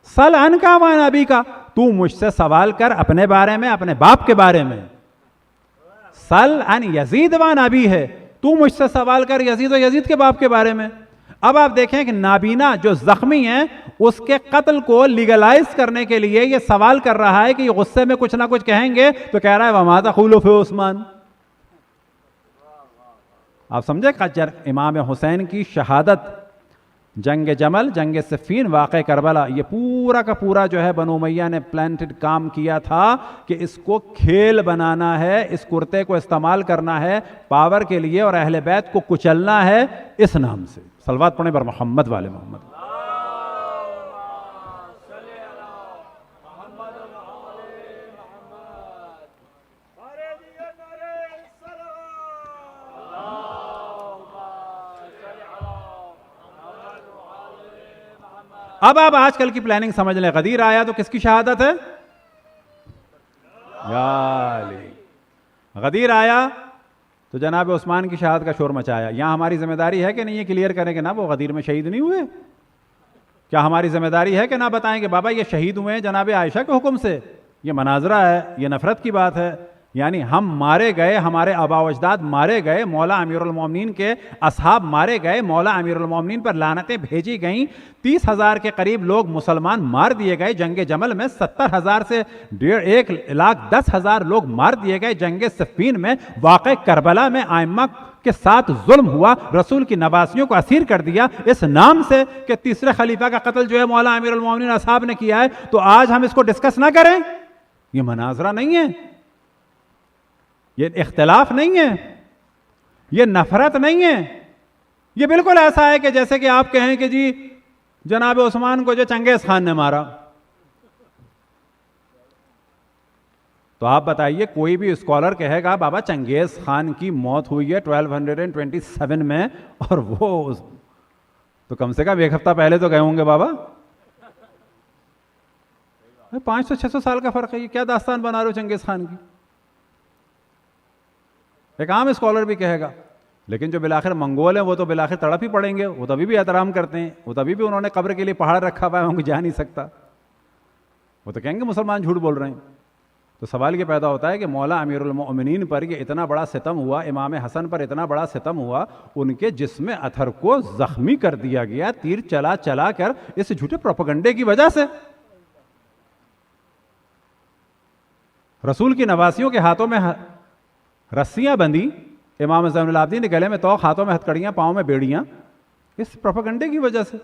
سل عنک وعن ابیک، تو مجھ سے سوال کر اپنے بارے میں، اپنے باپ کے بارے میں۔ سل عن یزید وعن ابی ہے، تو مجھ سے سوال کر یزید و یزید کے باپ کے بارے میں۔ اب آپ دیکھیں کہ نابینا جو زخمی ہیں اس کے قتل کو لیگلائز کرنے کے لیے یہ سوال کر رہا ہے کہ یہ غصے میں کچھ نہ کچھ کہیں گے تو کہہ رہا ہے وَمَا تَقُولُ فِي عثمان۔ آپ سمجھے امام حسین کی شہادت، جنگ جمل، جنگ صفین، واقع کربلا، یہ پورا کا پورا جو ہے بنو امیہ نے پلانٹڈ کام کیا تھا کہ اس کو کھیل بنانا ہے، اس کرتے کو استعمال کرنا ہے پاور کے لیے اور اہل بیت کو کچلنا ہے اس نام سے۔ صلوات پڑھیں بر محمد والے محمد۔ اب آپ آج کل کی پلاننگ سمجھ لیں، غدیر آیا تو کس کی شہادت ہے؟ یا علی، غدیر آیا تو جناب عثمان کی شہادت کا شور مچایا۔ یہاں ہماری ذمہ داری ہے کہ نہیں یہ کلیئر کریں کہ نا وہ غدیر میں شہید نہیں ہوئے؟ کیا ہماری ذمہ داری ہے کہ نہ بتائیں کہ بابا یہ شہید ہوئے ہیں جناب عائشہ کے حکم سے؟ یہ مناظرہ ہے، یہ نفرت کی بات ہے۔ یعنی ہم مارے گئے، ہمارے آبا و اجداد مارے گئے، مولا امیر المومنین کے اصحاب مارے گئے، مولا امیر المومنین پر لعنتیں بھیجی گئیں، 30,000 کے قریب لوگ مسلمان مار دیے گئے جنگ جمل میں، 70,000 سے 1,10,000 لوگ مار دیے گئے جنگ صفین میں، واقع کربلا میں ائمہ کے ساتھ ظلم ہوا، رسول کی نواسیوں کو اسیر کر دیا اس نام سے کہ تیسرے خلیفہ کا قتل جو ہے مولا امیر المومنین اصحاب نے کیا ہے، تو آج ہم اس کو ڈسکس نہ کریں؟ یہ مناظرہ نہیں ہے، یہ اختلاف نہیں ہے، یہ نفرت نہیں ہے، یہ بالکل ایسا ہے کہ جیسے کہ آپ کہیں کہ جی جناب عثمان کو جو چنگیز خان نے مارا، تو آپ بتائیے کوئی بھی اسکالر کہے گا بابا چنگیز خان کی موت ہوئی ہے 1227 میں اور وہ تو کم سے کم ایک ہفتہ پہلے تو گئے ہوں گے بابا، 500-600 سال کا فرق ہے، یہ کیا داستان بنا رہے ہو چنگیز خان کی؟ ایک عام اسکالر بھی کہے گا، لیکن جو بالآخر منگول ہیں وہ تو بالآخر تڑپ ہی پڑیں گے، وہ تبھی بھی احترام کرتے ہیں، وہ تبھی بھی انہوں نے قبر کے لیے پہاڑ رکھا ہوا ہے، ان کو جا نہیں سکتا، وہ تو کہیں گے مسلمان جھوٹ بول رہے ہیں۔ تو سوال یہ پیدا ہوتا ہے کہ مولا امیر المؤمنین پر یہ اتنا بڑا ستم ہوا، امام حسن پر اتنا بڑا ستم ہوا، ان کے جسم اطہر کو زخمی کر دیا گیا تیر چلا چلا کر اس جھوٹے پروپیگنڈے کی وجہ سے۔ رسول کی نواسیوں کے ہاتھوں میں رسیاں بندی، امام زین العابدین کے گلے میں توق، ہاتھوں میں ہتھکڑیاں، پاؤں میں بیڑیاں، اس پروپیگنڈے کی وجہ سے۔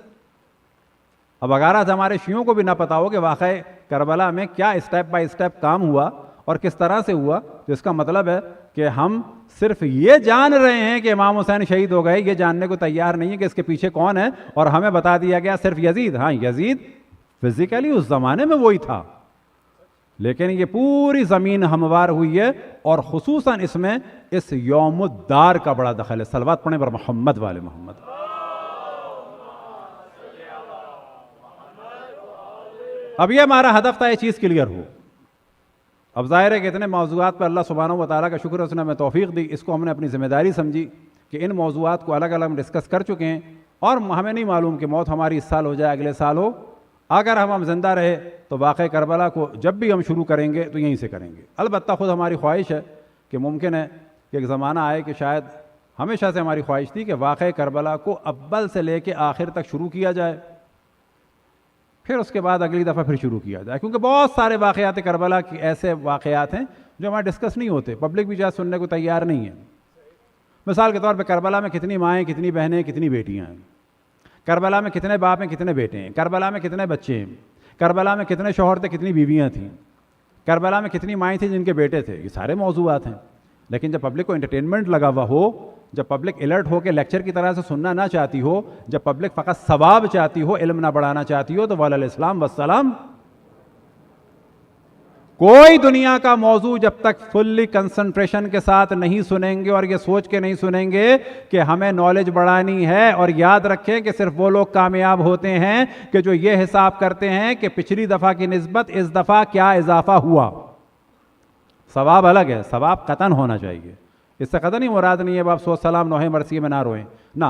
اب اگر آج ہمارے شیعوں کو بھی نہ پتا ہو کہ واقع کربلا میں کیا اسٹیپ بائی اسٹیپ کام ہوا اور کس طرح سے ہوا، تو اس کا مطلب ہے کہ ہم صرف یہ جان رہے ہیں کہ امام حسین شہید ہو گئے، یہ جاننے کو تیار نہیں ہے کہ اس کے پیچھے کون ہے، اور ہمیں بتا دیا گیا صرف یزید۔ ہاں یزید فزیکلی اس زمانے میں وہی تھا، لیکن یہ پوری زمین ہموار ہوئی ہے، اور خصوصاً اس میں اس یوم الدار کا بڑا دخل ہے۔ صلوات پڑھیں بر محمد والے محمد۔ اب یہ ہمارا ہدف تھا یہ چیز کلیئر ہو، اب ظاہر ہے کہ اتنے موضوعات پر اللہ سبحانہ و تعالیٰ کا شکر ہے اس نے ہمیں توفیق دی، اس کو ہم نے اپنی ذمہ داری سمجھی کہ ان موضوعات کو الگ الگ ہم ڈسکس کر چکے ہیں، اور ہمیں نہیں معلوم کہ موت ہماری اس سال ہو جائے اگلے سال ہو، اگر ہم زندہ رہے تو واقعہ کربلا کو جب بھی ہم شروع کریں گے تو یہیں سے کریں گے۔ البتہ خود ہماری خواہش ہے کہ ممکن ہے کہ ایک زمانہ آئے کہ شاید ہمیشہ سے ہماری خواہش تھی کہ واقعہ کربلا کو اول سے لے کے آخر تک شروع کیا جائے، پھر اس کے بعد اگلی دفعہ پھر شروع کیا جائے، کیونکہ بہت سارے واقعات کربلا کی ایسے واقعات ہیں جو ہمارے ڈسکس نہیں ہوتے، پبلک بھی شاید سننے کو تیار نہیں ہے۔ مثال کے طور پہ کربلا میں کتنی مائیں، کتنی بہنیں، کتنی بیٹیاں ہیں، کربلا میں کتنے باپ ہیں، کتنے بیٹے ہیں، کربلا میں کتنے بچے ہیں، کربلا میں کتنے شوہر تھے، کتنی بیویاں تھیں، کربلا میں کتنی مائیں تھیں جن کے بیٹے تھے، یہ سارے موضوعات ہیں۔ لیکن جب پبلک کو انٹرٹینمنٹ لگا ہوا ہو، جب پبلک الرٹ ہو کے لیکچر کی طرح سے سننا نہ چاہتی ہو، جب پبلک فقط ثواب چاہتی ہو، علم نہ بڑھانا چاہتی ہو، تو وعلیہ السلام والسلام، کوئی دنیا کا موضوع جب تک فلی کنسنٹریشن کے ساتھ نہیں سنیں گے اور یہ سوچ کے نہیں سنیں گے کہ ہمیں نالج بڑھانی ہے، اور یاد رکھیں کہ صرف وہ لوگ کامیاب ہوتے ہیں کہ جو یہ حساب کرتے ہیں کہ پچھلی دفعہ کی نسبت اس دفعہ کیا اضافہ ہوا۔ ثواب الگ ہے، ثواب قطعاً ہونا چاہیے، اس سے قطعاً ہی مراد نہیں ہے آپ سو سلام نوحے مرثیے میں نہ روئیں، نہ،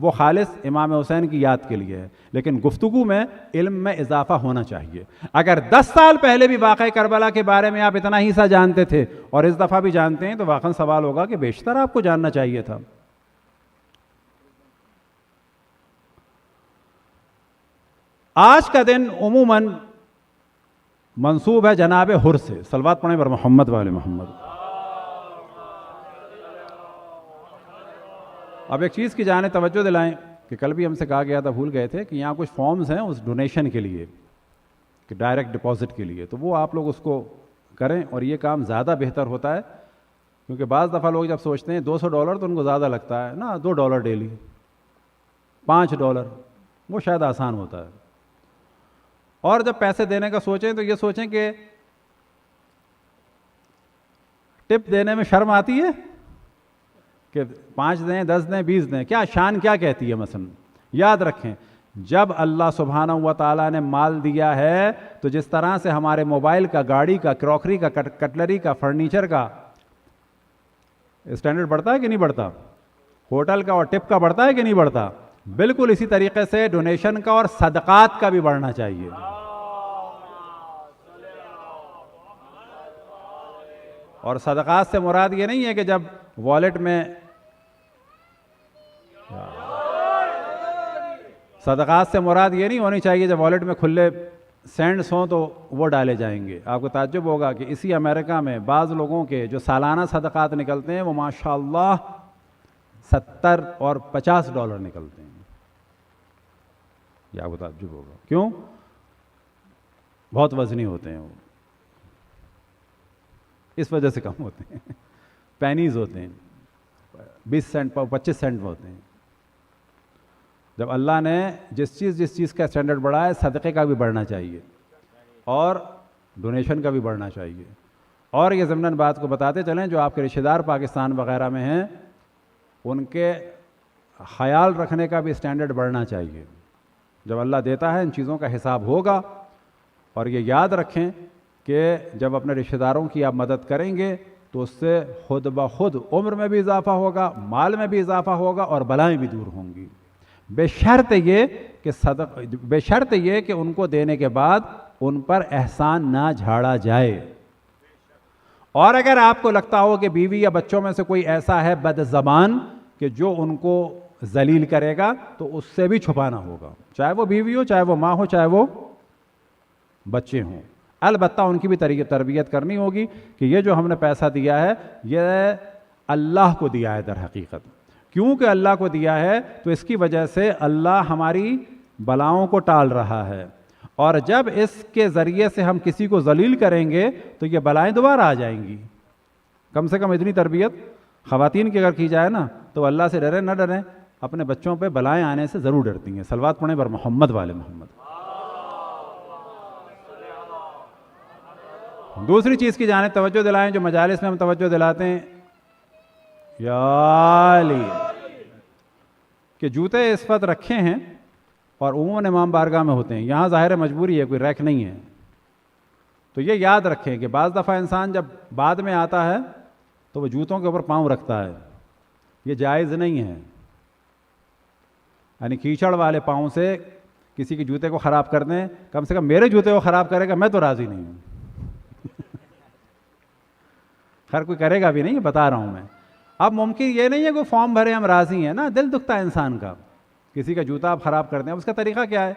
وہ خالص امام حسین کی یاد کے لیے ہے، لیکن گفتگو میں علم میں اضافہ ہونا چاہیے۔ اگر 10 سال پہلے بھی واقعہ کربلا کے بارے میں آپ اتنا ہی سا جانتے تھے اور اس دفعہ بھی جانتے ہیں تو واقعاً سوال ہوگا کہ بیشتر آپ کو جاننا چاہیے تھا۔ آج کا دن عموماً منسوب ہے جناب حر سے، صلوات پڑھیں بر محمد وآل محمد۔ اب ایک چیز کی جانب توجہ دلائیں کہ کل بھی ہم سے کہا گیا تھا، بھول گئے تھے، کہ یہاں کچھ فارمز ہیں اس ڈونیشن کے لیے، کہ ڈائریکٹ ڈپازٹ کے لیے، تو وہ آپ لوگ اس کو کریں، اور یہ کام زیادہ بہتر ہوتا ہے، کیونکہ بعض دفعہ لوگ جب سوچتے ہیں $200 تو ان کو زیادہ لگتا ہے نا، $2 ڈیلی، $5 وہ شاید آسان ہوتا ہے۔ اور جب پیسے دینے کا سوچیں تو یہ سوچیں کہ ٹپ دینے میں شرم آتی ہے کہ 5 دیں، 10 دیں، 20 دیں، کیا شان کیا کہتی ہے مثلا۔ یاد رکھیں، جب اللہ سبحانہ و تعالیٰ نے مال دیا ہے تو جس طرح سے ہمارے موبائل کا، گاڑی کا، کروکری کا، کٹلری کا، فرنیچر کا اسٹینڈرڈ بڑھتا ہے کہ نہیں بڑھتا، ہوٹل کا اور ٹپ کا بڑھتا ہے کہ نہیں بڑھتا، بالکل اسی طریقے سے ڈونیشن کا اور صدقات کا بھی بڑھنا چاہیے۔ اور صدقات سے مراد یہ نہیں ہے کہ جب والیٹ میں، صدقات سے مراد یہ نہیں ہونی چاہیے جب والیٹ میں کھلے سینڈز ہوں تو وہ ڈالے جائیں گے۔ آپ کو تعجب ہوگا کہ اسی امریکہ میں بعض لوگوں کے جو سالانہ صدقات نکلتے ہیں وہ ماشاءاللہ $70 اور $50 نکلتے ہیں۔ یہ آپ کو تعجب ہوگا، کیوں؟ بہت وزنی ہوتے ہیں وہ، اس وجہ سے کم ہوتے ہیں، پینیز ہوتے ہیں، 20 سینٹ 25 سینٹ ہوتے ہیں۔ جب اللہ نے جس چیز کا اسٹینڈرڈ بڑھا ہے، صدقے کا بھی بڑھنا چاہیے اور ڈونیشن کا بھی بڑھنا چاہیے۔ اور یہ ضمناً بات کو بتاتے چلیں، جو آپ کے رشتہ دار پاکستان وغیرہ میں ہیں ان کے خیال رکھنے کا بھی اسٹینڈرڈ بڑھنا چاہیے۔ جب اللہ دیتا ہے ان چیزوں کا حساب ہوگا، اور یہ یاد رکھیں کہ جب اپنے رشتہ داروں کی آپ مدد کریں گے تو اس سے خود بخود عمر میں بھی اضافہ ہوگا، مال میں بھی اضافہ ہوگا، اور بلائیں بھی دور ہوں گی، بشرط یہ کہ ان کو دینے کے بعد ان پر احسان نہ جھاڑا جائے۔ اور اگر آپ کو لگتا ہو کہ بیوی یا بچوں میں سے کوئی ایسا ہے بد زبان کہ جو ان کو ذلیل کرے گا، تو اس سے بھی چھپانا ہوگا، چاہے وہ بیوی ہو، چاہے وہ ماں ہو، چاہے وہ بچے ہوں۔ البتہ ان کی بھی تربیت کرنی ہوگی کہ یہ جو ہم نے پیسہ دیا ہے یہ اللہ کو دیا ہے، در حقیقت کیونکہ اللہ کو دیا ہے تو اس کی وجہ سے اللہ ہماری بلاؤں کو ٹال رہا ہے، اور جب اس کے ذریعے سے ہم کسی کو ذلیل کریں گے تو یہ بلائیں دوبارہ آ جائیں گی۔ کم سے کم اتنی تربیت خواتین کی اگر کی جائے نا تو اللہ سے ڈریں، نہ ڈریں، اپنے بچوں پہ بلائیں آنے سے ضرور ڈرتی ہیں۔ صلوات پڑھیں بر محمد وآل محمد۔ دوسری چیز کی جانب توجہ دلائیں جو مجالس میں ہم توجہ دلاتے ہیں، یا علی، کہ جوتے اس وقت رکھے ہیں اور عموماً امام بارگاہ میں ہوتے ہیں، یہاں ظاہر مجبوری ہے، کوئی ریک نہیں ہے، تو یہ یاد رکھیں کہ بعض دفعہ انسان جب بعد میں آتا ہے تو وہ جوتوں کے اوپر پاؤں رکھتا ہے، یہ جائز نہیں ہے. یعنی کیچڑ والے پاؤں سے کسی کے جوتے کو خراب کر دیں، کم سے کم میرے جوتے کو خراب کرے گا میں تو راضی نہیں ہوں. خیر کوئی کرے گا بھی نہیں، بتا رہا ہوں میں. اب ممکن یہ نہیں ہے کوئی فارم بھرے ہم راضی ہیں نا، دل دکھتا ہے انسان کا. کسی کا جوتا آپ خراب کر دیں، اب اس کا طریقہ کیا ہے؟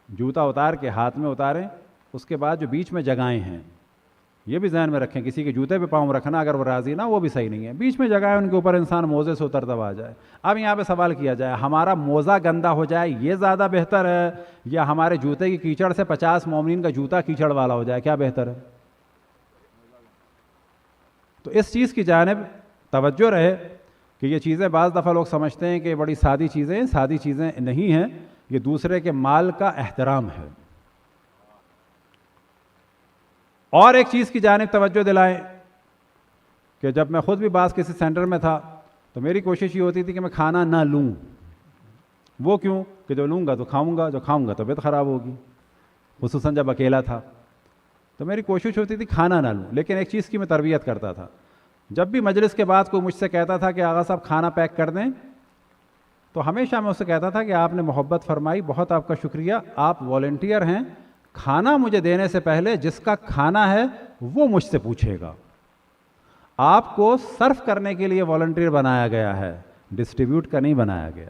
جوتا اتار کے ہاتھ میں اتاریں، اس کے بعد جو بیچ میں جگہیں ہیں یہ بھی ذہن میں رکھیں. کسی کے جوتے پہ پاؤں رکھنا اگر وہ راضی نہ، وہ بھی صحیح نہیں ہے. بیچ میں جگہیں ان کے اوپر انسان موزے سے اترتا ہوا آ جائے. اب یہاں پہ سوال کیا جائے ہمارا موزہ گندا ہو جائے یہ زیادہ بہتر ہے یا ہمارے جوتے کی کیچڑ سے 50 مومنین کا جوتا کیچڑ والا ہو جائے، کیا بہتر ہے؟ تو اس چیز کی جانب توجہ رہے کہ یہ چیزیں بعض دفعہ لوگ سمجھتے ہیں کہ بڑی سادی چیزیں، سادی چیزیں نہیں ہیں. یہ دوسرے کے مال کا احترام ہے. اور ایک چیز کی جانب توجہ دلائیں کہ جب میں خود بھی بعض کسی سینٹر میں تھا تو میری کوشش یہ ہوتی تھی کہ میں کھانا نہ لوں. وہ کیوں کہ جو لوں گا تو کھاؤں گا، جو کھاؤں گا طبیعت خراب ہوگی. خصوصاً جب اکیلا تھا تو میری کوشش ہوتی تھی کھانا نہ لوں. لیکن ایک چیز کی میں تربیت کرتا تھا، جب بھی مجلس کے بعد کوئی مجھ سے کہتا تھا کہ آغا صاحب کھانا پیک کر دیں، تو ہمیشہ میں اس سے کہتا تھا کہ آپ نے محبت فرمائی، بہت آپ کا شکریہ، آپ والنٹیئر ہیں. کھانا مجھے دینے سے پہلے جس کا کھانا ہے وہ مجھ سے پوچھے گا. آپ کو سرو کرنے کے لیے والنٹیئر بنایا گیا ہے، ڈسٹریبیوٹ کا نہیں بنایا گیا.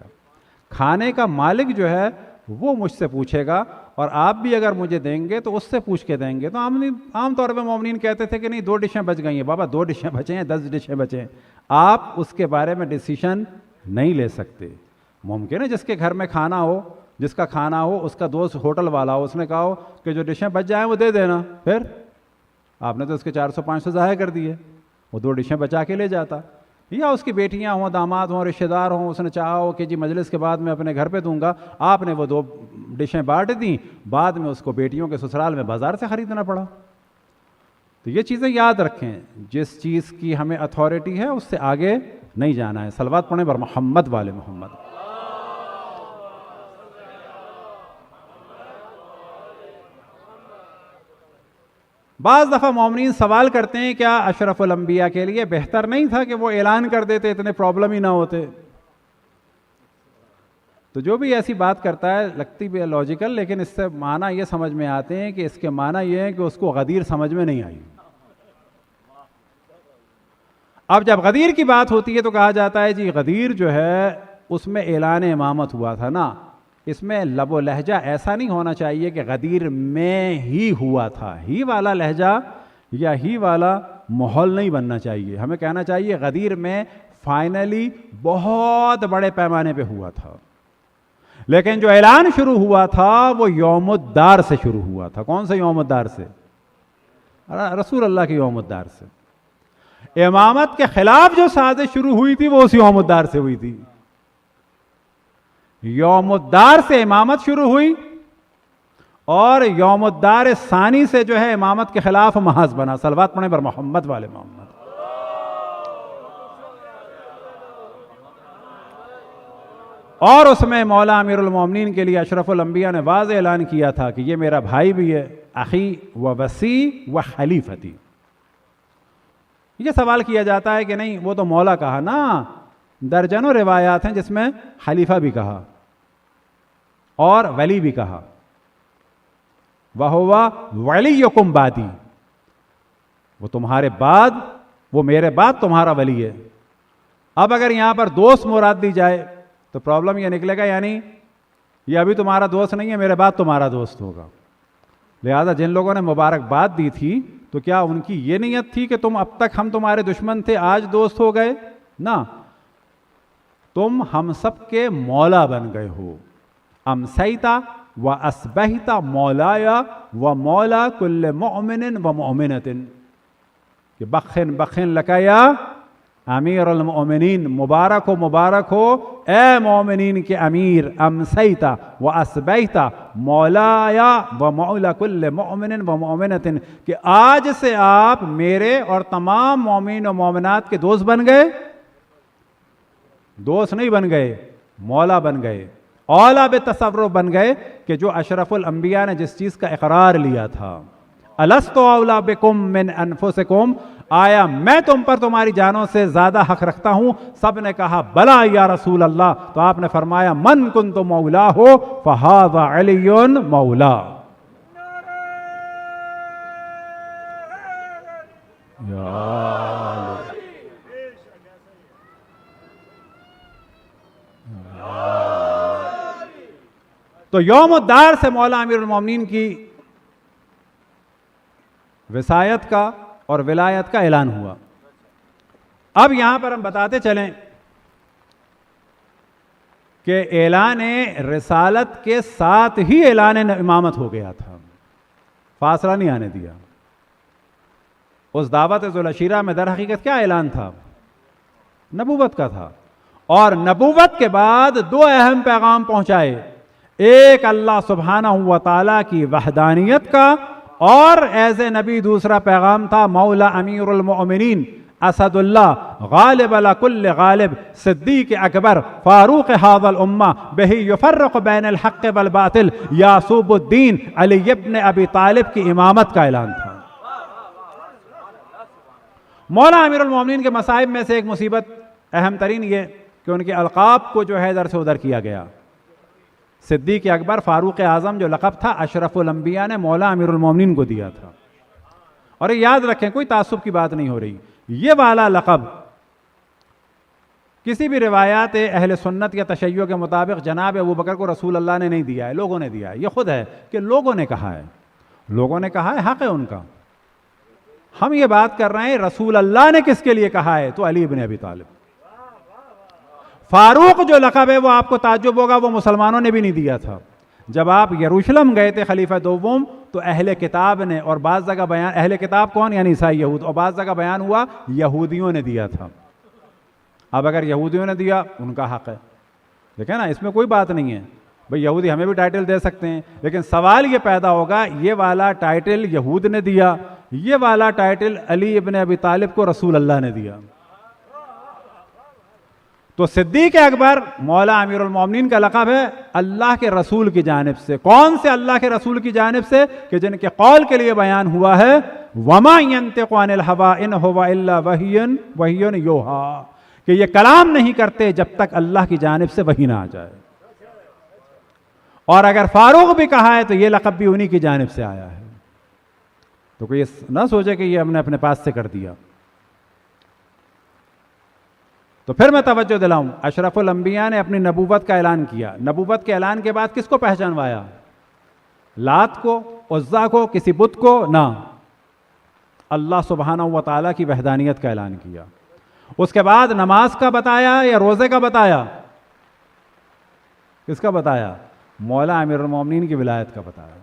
کھانے کا مالک جو ہے وہ مجھ سے پوچھے گا، اور آپ بھی اگر مجھے دیں گے تو اس سے پوچھ کے دیں گے. تو عام طور پہ مومنین کہتے تھے کہ نہیں 2 ڈشیں بچ گئی ہیں. بابا 2 ڈشیں بچیں ہیں، 10 ڈشیں بچیں، آپ اس کے بارے میں ڈیسیشن نہیں لے سکتے. ممکن ہے جس کے گھر میں کھانا ہو، جس کا کھانا ہو، اس کا دوست ہوٹل والا ہو، اس نے کہا ہو کہ جو ڈشیں بچ جائیں وہ دے دینا، پھر آپ نے تو اس کے 400-500 ضائع کر دیے، وہ 2 ڈشیں بچا کے لے جاتا. یا اس کی بیٹیاں ہوں، داماد ہوں، رشتہ دار ہوں، اس نے چاہا ہو کہ جی مجلس کے بعد میں اپنے گھر پہ دوں گا، آپ نے وہ 2 ڈشیں بانٹ دیں، بعد میں اس کو بیٹیوں کے سسرال میں بازار سے خریدنا پڑا. تو یہ چیزیں یاد رکھیں، جس چیز کی ہمیں اتھارٹی ہے اس سے آگے نہیں جانا ہے. صلوات پڑھیں بر محمد والے محمد. بعض دفعہ مومنین سوال کرتے ہیں کیا اشرف الانبیاء کے لیے بہتر نہیں تھا کہ وہ اعلان کر دیتے، اتنے پرابلم ہی نہ ہوتے؟ تو جو بھی ایسی بات کرتا ہے لگتی بھی لاجیکل، لیکن اس سے معنی یہ سمجھ میں آتے ہیں کہ اس کے معنی یہ ہے کہ اس کو غدیر سمجھ میں نہیں آئی. اب جب غدیر کی بات ہوتی ہے تو کہا جاتا ہے جی غدیر جو ہے اس میں اعلان امامت ہوا تھا نا، اس میں لب و لہجہ ایسا نہیں ہونا چاہیے کہ غدیر میں ہی ہوا تھا. ہی والا لہجہ یا ہی والا ماحول نہیں بننا چاہیے. ہمیں کہنا چاہیے غدیر میں فائنلی بہت بڑے پیمانے پہ ہوا تھا، لیکن جو اعلان شروع ہوا تھا وہ یوم الدار سے شروع ہوا تھا. کون سے یوم الدار سے؟ رسول اللہ کے یوم الدار سے. امامت کے خلاف جو سازش شروع ہوئی تھی وہ اس یوم الدار سے ہوئی تھی. یوم الدار سے امامت شروع ہوئی اور یوم الدار ثانی سے جو ہے امامت کے خلاف محاذ بنا. صلوات پڑھیں بر محمد والے محمد. اور اس میں مولا امیر المومنین کے لیے اشرف الانبیاء نے واضح اعلان کیا تھا کہ یہ میرا بھائی بھی ہے، اخی و وصی و خلیفتی. یہ سوال کیا جاتا ہے کہ نہیں وہ تو مولا کہا نا، درجنوں روایات ہیں جس میں خلیفہ بھی کہا اور ولی بھی کہا. وَهُوَ وَلِيُّكُمْ بَعْدِي، وہ تمہارے بعد، وہ میرے بعد تمہارا ولی ہے. اب اگر یہاں پر دوست مراد دی جائے تو پرابلم یہ نکلے گا یعنی یہ ابھی تمہارا دوست نہیں ہے، میرے بعد تمہارا دوست ہوگا. لہذا جن لوگوں نے مبارکباد دی تھی تو کیا ان کی یہ نیت تھی کہ تم اب تک ہم تمہارے دشمن تھے آج دوست ہو گئے؟ نہ، تم ہم سب کے مولا بن گئے ہو. امسیتا و اسبحتا مولایا و مولا کل مؤمن و مؤمنت، کہ بخن بخن لکیا امیر المؤمنین، مبارک ہو اے مومنین کے امیر. امسیتا و اسبحتا مولایا و مولا کل مؤمن و مؤمنت، کہ آج سے آپ میرے اور تمام مومن و مومنات کے دوست بن گئے. دوست نہیں بن گئے، مولا بن گئے. اولا بتصرف بن گئے کہ جو اشرف الانبیاء نے جس چیز کا اقرار لیا تھا، الست اولا بکم من انفسکم، آیا میں تم پر تمہاری جانوں سے زیادہ حق رکھتا ہوں؟ سب نے کہا بلا یا رسول اللہ. تو آپ نے فرمایا من کنت مولا ہو فہذا علی مولا. تو یوم الدار سے مولا امیر المومنین کی وصایت کا اور ولایت کا اعلان ہوا. اب یہاں پر ہم بتاتے چلیں کہ اعلان رسالت کے ساتھ ہی اعلان امامت ہو گیا تھا، فاصلہ نہیں آنے دیا. اس دعوت ذوالعشیرہ میں در حقیقت کیا اعلان تھا؟ نبوت کا تھا. اور نبوت کے بعد دو اہم پیغام پہنچائے، ایک اللہ سبحانہ و تعالیٰ کی وحدانیت کا، اور ایز اے نبی دوسرا پیغام تھا مولا امیر المؤمنین اسد اللہ غالب علی کل غالب صدیق اکبر فاروق ھذا الامہ بہ یفرق بین الحق والباطل یعصوب الدین علی ابن ابی طالب کی امامت کا اعلان تھا. مولا امیر المؤمنین کے مصائب میں سے ایک مصیبت اہم ترین یہ کہ ان کے القاب کو جو ہے ادھر سے ادھر کیا گیا. صدیق اکبر فاروق اعظم جو لقب تھا اشرف الانبیاء نے مولا امیر المومنین کو دیا تھا. اور یہ یاد رکھیں کوئی تعصب کی بات نہیں ہو رہی، یہ والا لقب کسی بھی روایات اہل سنت یا تشیع کے مطابق جناب ابوبکر کو رسول اللہ نے نہیں دیا ہے، لوگوں نے دیا ہے. یہ خود ہے کہ لوگوں نے کہا ہے، لوگوں نے کہا ہے، حق ہے ان کا. ہم یہ بات کر رہے ہیں رسول اللہ نے کس کے لیے کہا ہے؟ تو علی ابن ابی طالب. فاروق جو لقب ہے وہ آپ کو تعجب ہوگا وہ مسلمانوں نے بھی نہیں دیا تھا. جب آپ یروشلم گئے تھے خلیفہ دوم تو اہل کتاب نے، اور بعض جگہ بیان، اہل کتاب کون؟ یعنی عیسائی یہود، اور بعض جگہ بیان ہوا یہودیوں نے دیا تھا. اب اگر یہودیوں نے دیا ان کا حق ہے، دیکھیں نا، اس میں کوئی بات نہیں ہے. بھئی یہودی ہمیں بھی ٹائٹل دے سکتے ہیں، لیکن سوال یہ پیدا ہوگا یہ والا ٹائٹل یہود نے دیا، یہ والا ٹائٹل علی ابن ابی طالب کو رسول اللہ نے دیا. تو صدیق اکبر مولا امیر المومنین کا لقب ہے اللہ کے رسول کی جانب سے. کون سے اللہ کے رسول کی جانب سے؟ کہ جن کے قول کے لیے بیان ہوا ہے وما ينطق عن الهوى ان هو الا وحی یوحى، کہ یہ کلام نہیں کرتے جب تک اللہ کی جانب سے وحی نہ آ جائے. اور اگر فاروق بھی کہا ہے تو یہ لقب بھی انہی کی جانب سے آیا ہے. تو کوئی نہ سوچے کہ یہ ہم نے اپنے پاس سے کر دیا. تو پھر میں توجہ دلاؤں، اشرف الانبیاء نے اپنی نبوت کا اعلان کیا. نبوت کے اعلان کے بعد کس کو پہچانوایا؟ لات کو، عزا کو، کسی بت کو؟ نہ، اللہ سبحانہ و تعالیٰ کی وحدانیت کا اعلان کیا. اس کے بعد نماز کا بتایا یا روزے کا بتایا؟ کس کا بتایا؟ مولا امیر المومنین کی ولایت کا بتایا.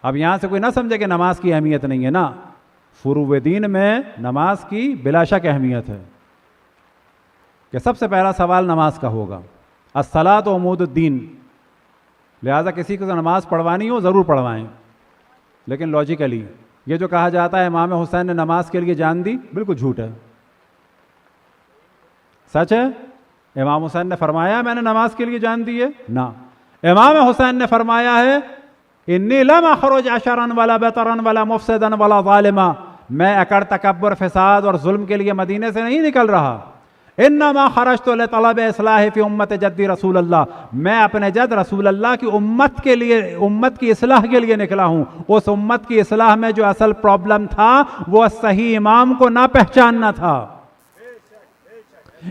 اب یہاں سے کوئی نہ سمجھے کہ نماز کی اہمیت نہیں ہے، نا، فروع دین میں نماز کی بلا شک اہمیت ہے. کہ سب سے پہلا سوال نماز کا ہوگا، الصلاۃ عمود الدین. لہٰذا کسی کو نماز پڑھوانی ہو ضرور پڑھوائیں، لیکن لاجیکلی یہ جو کہا جاتا ہے امام حسین نے نماز کے لیے جان دی، بالکل جھوٹ ہے. سچ ہے؟ امام حسین نے فرمایا میں نے نماز کے لیے جان دی ہے؟ نہ. امام حسین نے فرمایا ہے انی لم اخرج عشرا ولا بطرا ولا مفسدا ولا ظالما، میں اکڑ، تکبر، فساد اور ظلم کے لیے مدینے سے نہیں نکل رہا. انما خرجت لطلب اصلاح فی امت جدی رسول اللہ، میں اپنے جد رسول اللہ کی امت کے لیے، امت کی اصلاح کے لیے نکلا ہوں. اس امت کی اصلاح میں جو اصل پرابلم تھا وہ صحیح امام کو نہ پہچاننا تھا.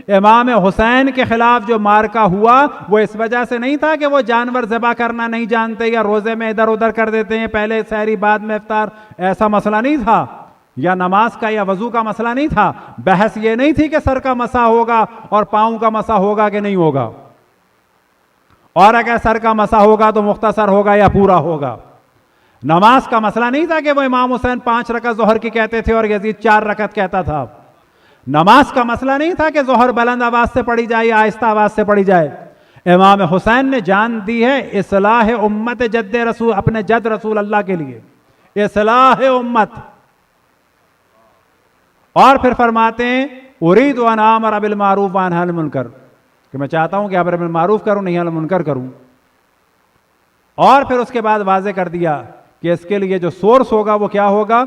امام حسین کے خلاف جو مارکا ہوا وہ اس وجہ سے نہیں تھا کہ وہ جانور ذبح کرنا نہیں جانتے یا روزے میں ادھر ادھر کر دیتے ہیں، پہلے سحری بعد میں افطار، ایسا مسئلہ نہیں تھا. یا نماز کا یا وضو کا مسئلہ نہیں تھا. بحث یہ نہیں تھی کہ سر کا مسح ہوگا اور پاؤں کا مسح ہوگا کہ نہیں ہوگا، اور اگر سر کا مسح ہوگا تو مختصر ہوگا یا پورا ہوگا. نماز کا مسئلہ نہیں تھا کہ وہ امام حسین 5 رکعت ظہر کی کہتے تھے اور یزید 4 رکعت کہتا تھا. نماز کا مسئلہ نہیں تھا کہ ظہر بلند آواز سے پڑھی جائے یا آہستہ آواز سے پڑھی جائے. امام حسین نے جان دی ہے اصلاح امت جد رسول، اپنے جد رسول اللہ کے لیے اصلاح امت. اور پھر فرماتے ہیں ارید ان آمر بالمعروف وانہی عن المنکر، کہ میں چاہتا ہوں کہ امر بالمعروف کروں، نہیں عن المنکر کروں. اور پھر اس کے بعد واضح کر دیا کہ اس کے لیے جو سورس ہوگا وہ کیا ہوگا؟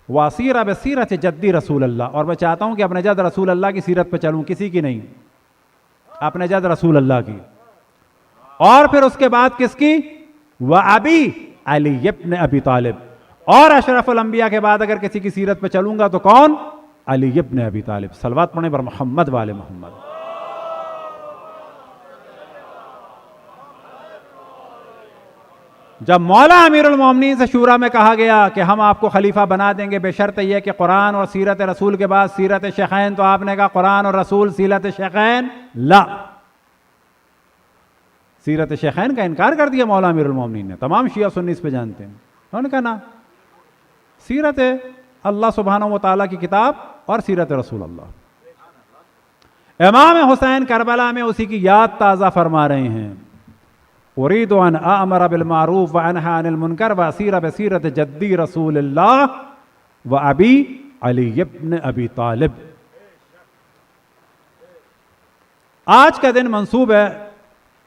واسیرہ بسیرت جدی رسول اللہ، اور میں چاہتا ہوں کہ اپنے جد رسول اللہ کی سیرت پہ چلوں، کسی کی نہیں، اپنے جد رسول اللہ کی. اور پھر اس کے بعد کس کی؟ وَأَبِي علی ابن ابی طالب. اور اشرف الانبیاء کے بعد اگر کسی کی سیرت پہ چلوں گا تو کون؟ علی ابن ابی طالب. صلوات پڑھیں پر محمد والے محمد. جب مولا امیر المومنین سے شورا میں کہا گیا کہ ہم آپ کو خلیفہ بنا دیں گے بے شرط یہ کہ قرآن اور سیرت رسول کے بعد سیرت شیخین، تو آپ نے کہا قرآن اور رسول سیرت شیخین لا. سیرت شیخین کا انکار کر دیا مولا امیر المومنین نے. تمام شیعہ سنی اس پہ جانتے ہیں. انہوں نے کہا نا، سیرت اللہ سبحانہ و تعالیٰ کی کتاب اور سیرت رسول اللہ. امام حسین کربلا میں اسی کی یاد تازہ فرما رہے ہیں. اريد ان امر بالمعروف وانهى عن المنکر واسیر بسیرت جدی رسول اللہ وابی علی ابن ابی طالب. آج کا دن منسوب ہے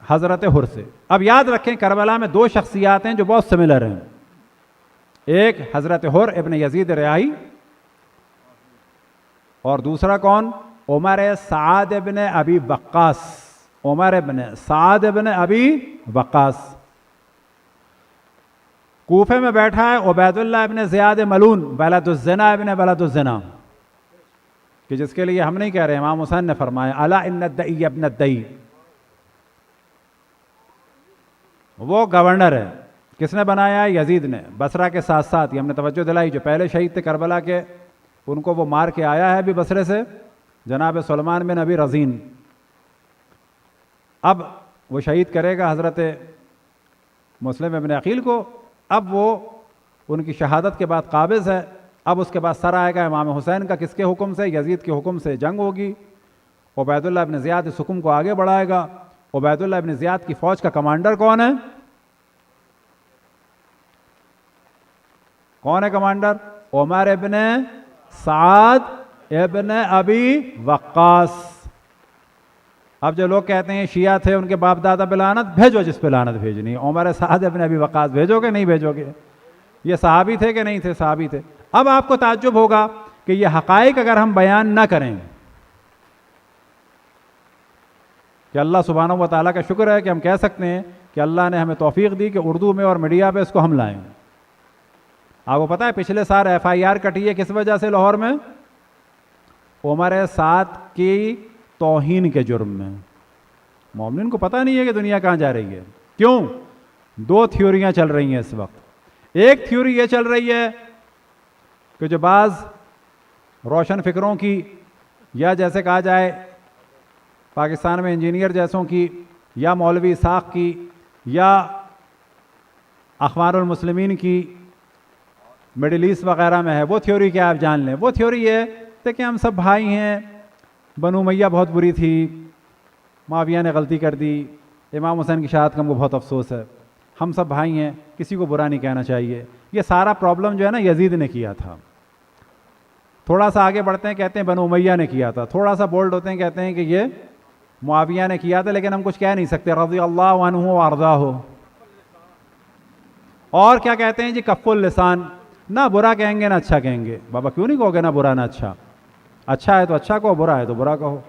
حضرت حر سے. اب یاد رکھیں کربلا میں دو شخصیات ہیں جو بہت سملر ہیں. ایک حضرت حر ابن یزید ریاحی، اور دوسرا کون؟ عمر سعد ابن ابی وقاص. عمر ابن سعد ابن ابی وقاص کوفے میں بیٹھا ہے. عبید اللہ ابن زیاد ملون ولد الزنا ابن ولد الزنا، کہ جس کے لیے ہم نہیں کہہ رہے، امام حسین نے فرمایا الا ان الدئی ابن الدئی. وہ گورنر ہے. کس نے بنایا ہے؟ یزید نے. بصرہ کے ساتھ ساتھ یہ ہم نے توجہ دلائی، جو پہلے شہید تھے کربلا کے، ان کو وہ مار کے آیا ہے بھی بصرے سے، جناب سلمان بن ابی رزین. اب وہ شہید کرے گا حضرت مسلم ابن عقیل کو. اب وہ ان کی شہادت کے بعد قابض ہے. اب اس کے بعد سر آئے گا امام حسین کا. کس کے حکم سے؟ یزید کے حکم سے جنگ ہوگی. عبید اللہ ابن زیاد اس حکم کو آگے بڑھائے گا. عبید اللہ ابن زیاد کی فوج کا کمانڈر کون ہے؟ کون ہے کمانڈر؟ عمر ابن سعد ابن ابی وقاص. اب جو لوگ کہتے ہیں شیعہ تھے ان کے باپ دادا پہ لعنت، بھیجو جس پہ لعنت بھیجنی. عمر سعد ابن ابی وقاص بھیجو گے نہیں بھیجو گے؟ یہ صحابی تھے کہ نہیں تھے؟ صحابی تھے. اب آپ کو تعجب ہوگا کہ یہ حقائق اگر ہم بیان نہ کریں، کہ اللہ سبحانہ و تعالیٰ کا شکر ہے کہ ہم کہہ سکتے ہیں کہ اللہ نے ہمیں توفیق دی کہ اردو میں اور میڈیا پہ اس کو ہم لائیں. آپ کو پتہ ہے پچھلے سال FIR کٹی ہے کس وجہ سے لاہور میں؟ عمر سعد کی توہین کے جرم میں. مومنین کو پتہ نہیں ہے کہ دنیا کہاں جا رہی ہے. کیوں؟ دو تھیوریاں چل رہی ہیں اس وقت. ایک تھیوری یہ چل رہی ہے کہ جو بعض روشن فکروں کی، یا جیسے کہا جائے پاکستان میں انجینئر جیسوں کی، یا مولوی اسحاق کی، یا اخوان المسلمین کی، مڈل ایسٹ وغیرہ میں ہے، وہ تھیوری کیا آپ جان لیں. وہ تھیوری یہ ہے کہ ہم سب بھائی ہیں، بنو امیہ بہت بری تھی، معاویہ نے غلطی کر دی، امام حسین کی شہادت کا ہم کو بہت افسوس ہے، ہم سب بھائی ہیں، کسی کو برا نہیں کہنا چاہیے. یہ سارا پرابلم جو ہے نا یزید نے کیا تھا. تھوڑا سا آگے بڑھتے ہیں کہتے ہیں بنو امیہ نے کیا تھا. تھوڑا سا بولڈ ہوتے ہیں کہتے ہیں کہ یہ معاویہ نے کیا تھا، لیکن ہم کچھ کہہ نہیں سکتے. رضی اللہ عنہ وارضاہ. اور کیا کہتے ہیں جی؟ کف اللسان، نہ برا کہیں گے نہ اچھا کہیں گے. بابا کیوں نہیں کہو گے نہ برا نہ اچھا؟ اچھا ہے تو اچھا کہو، برا ہے تو برا کہو.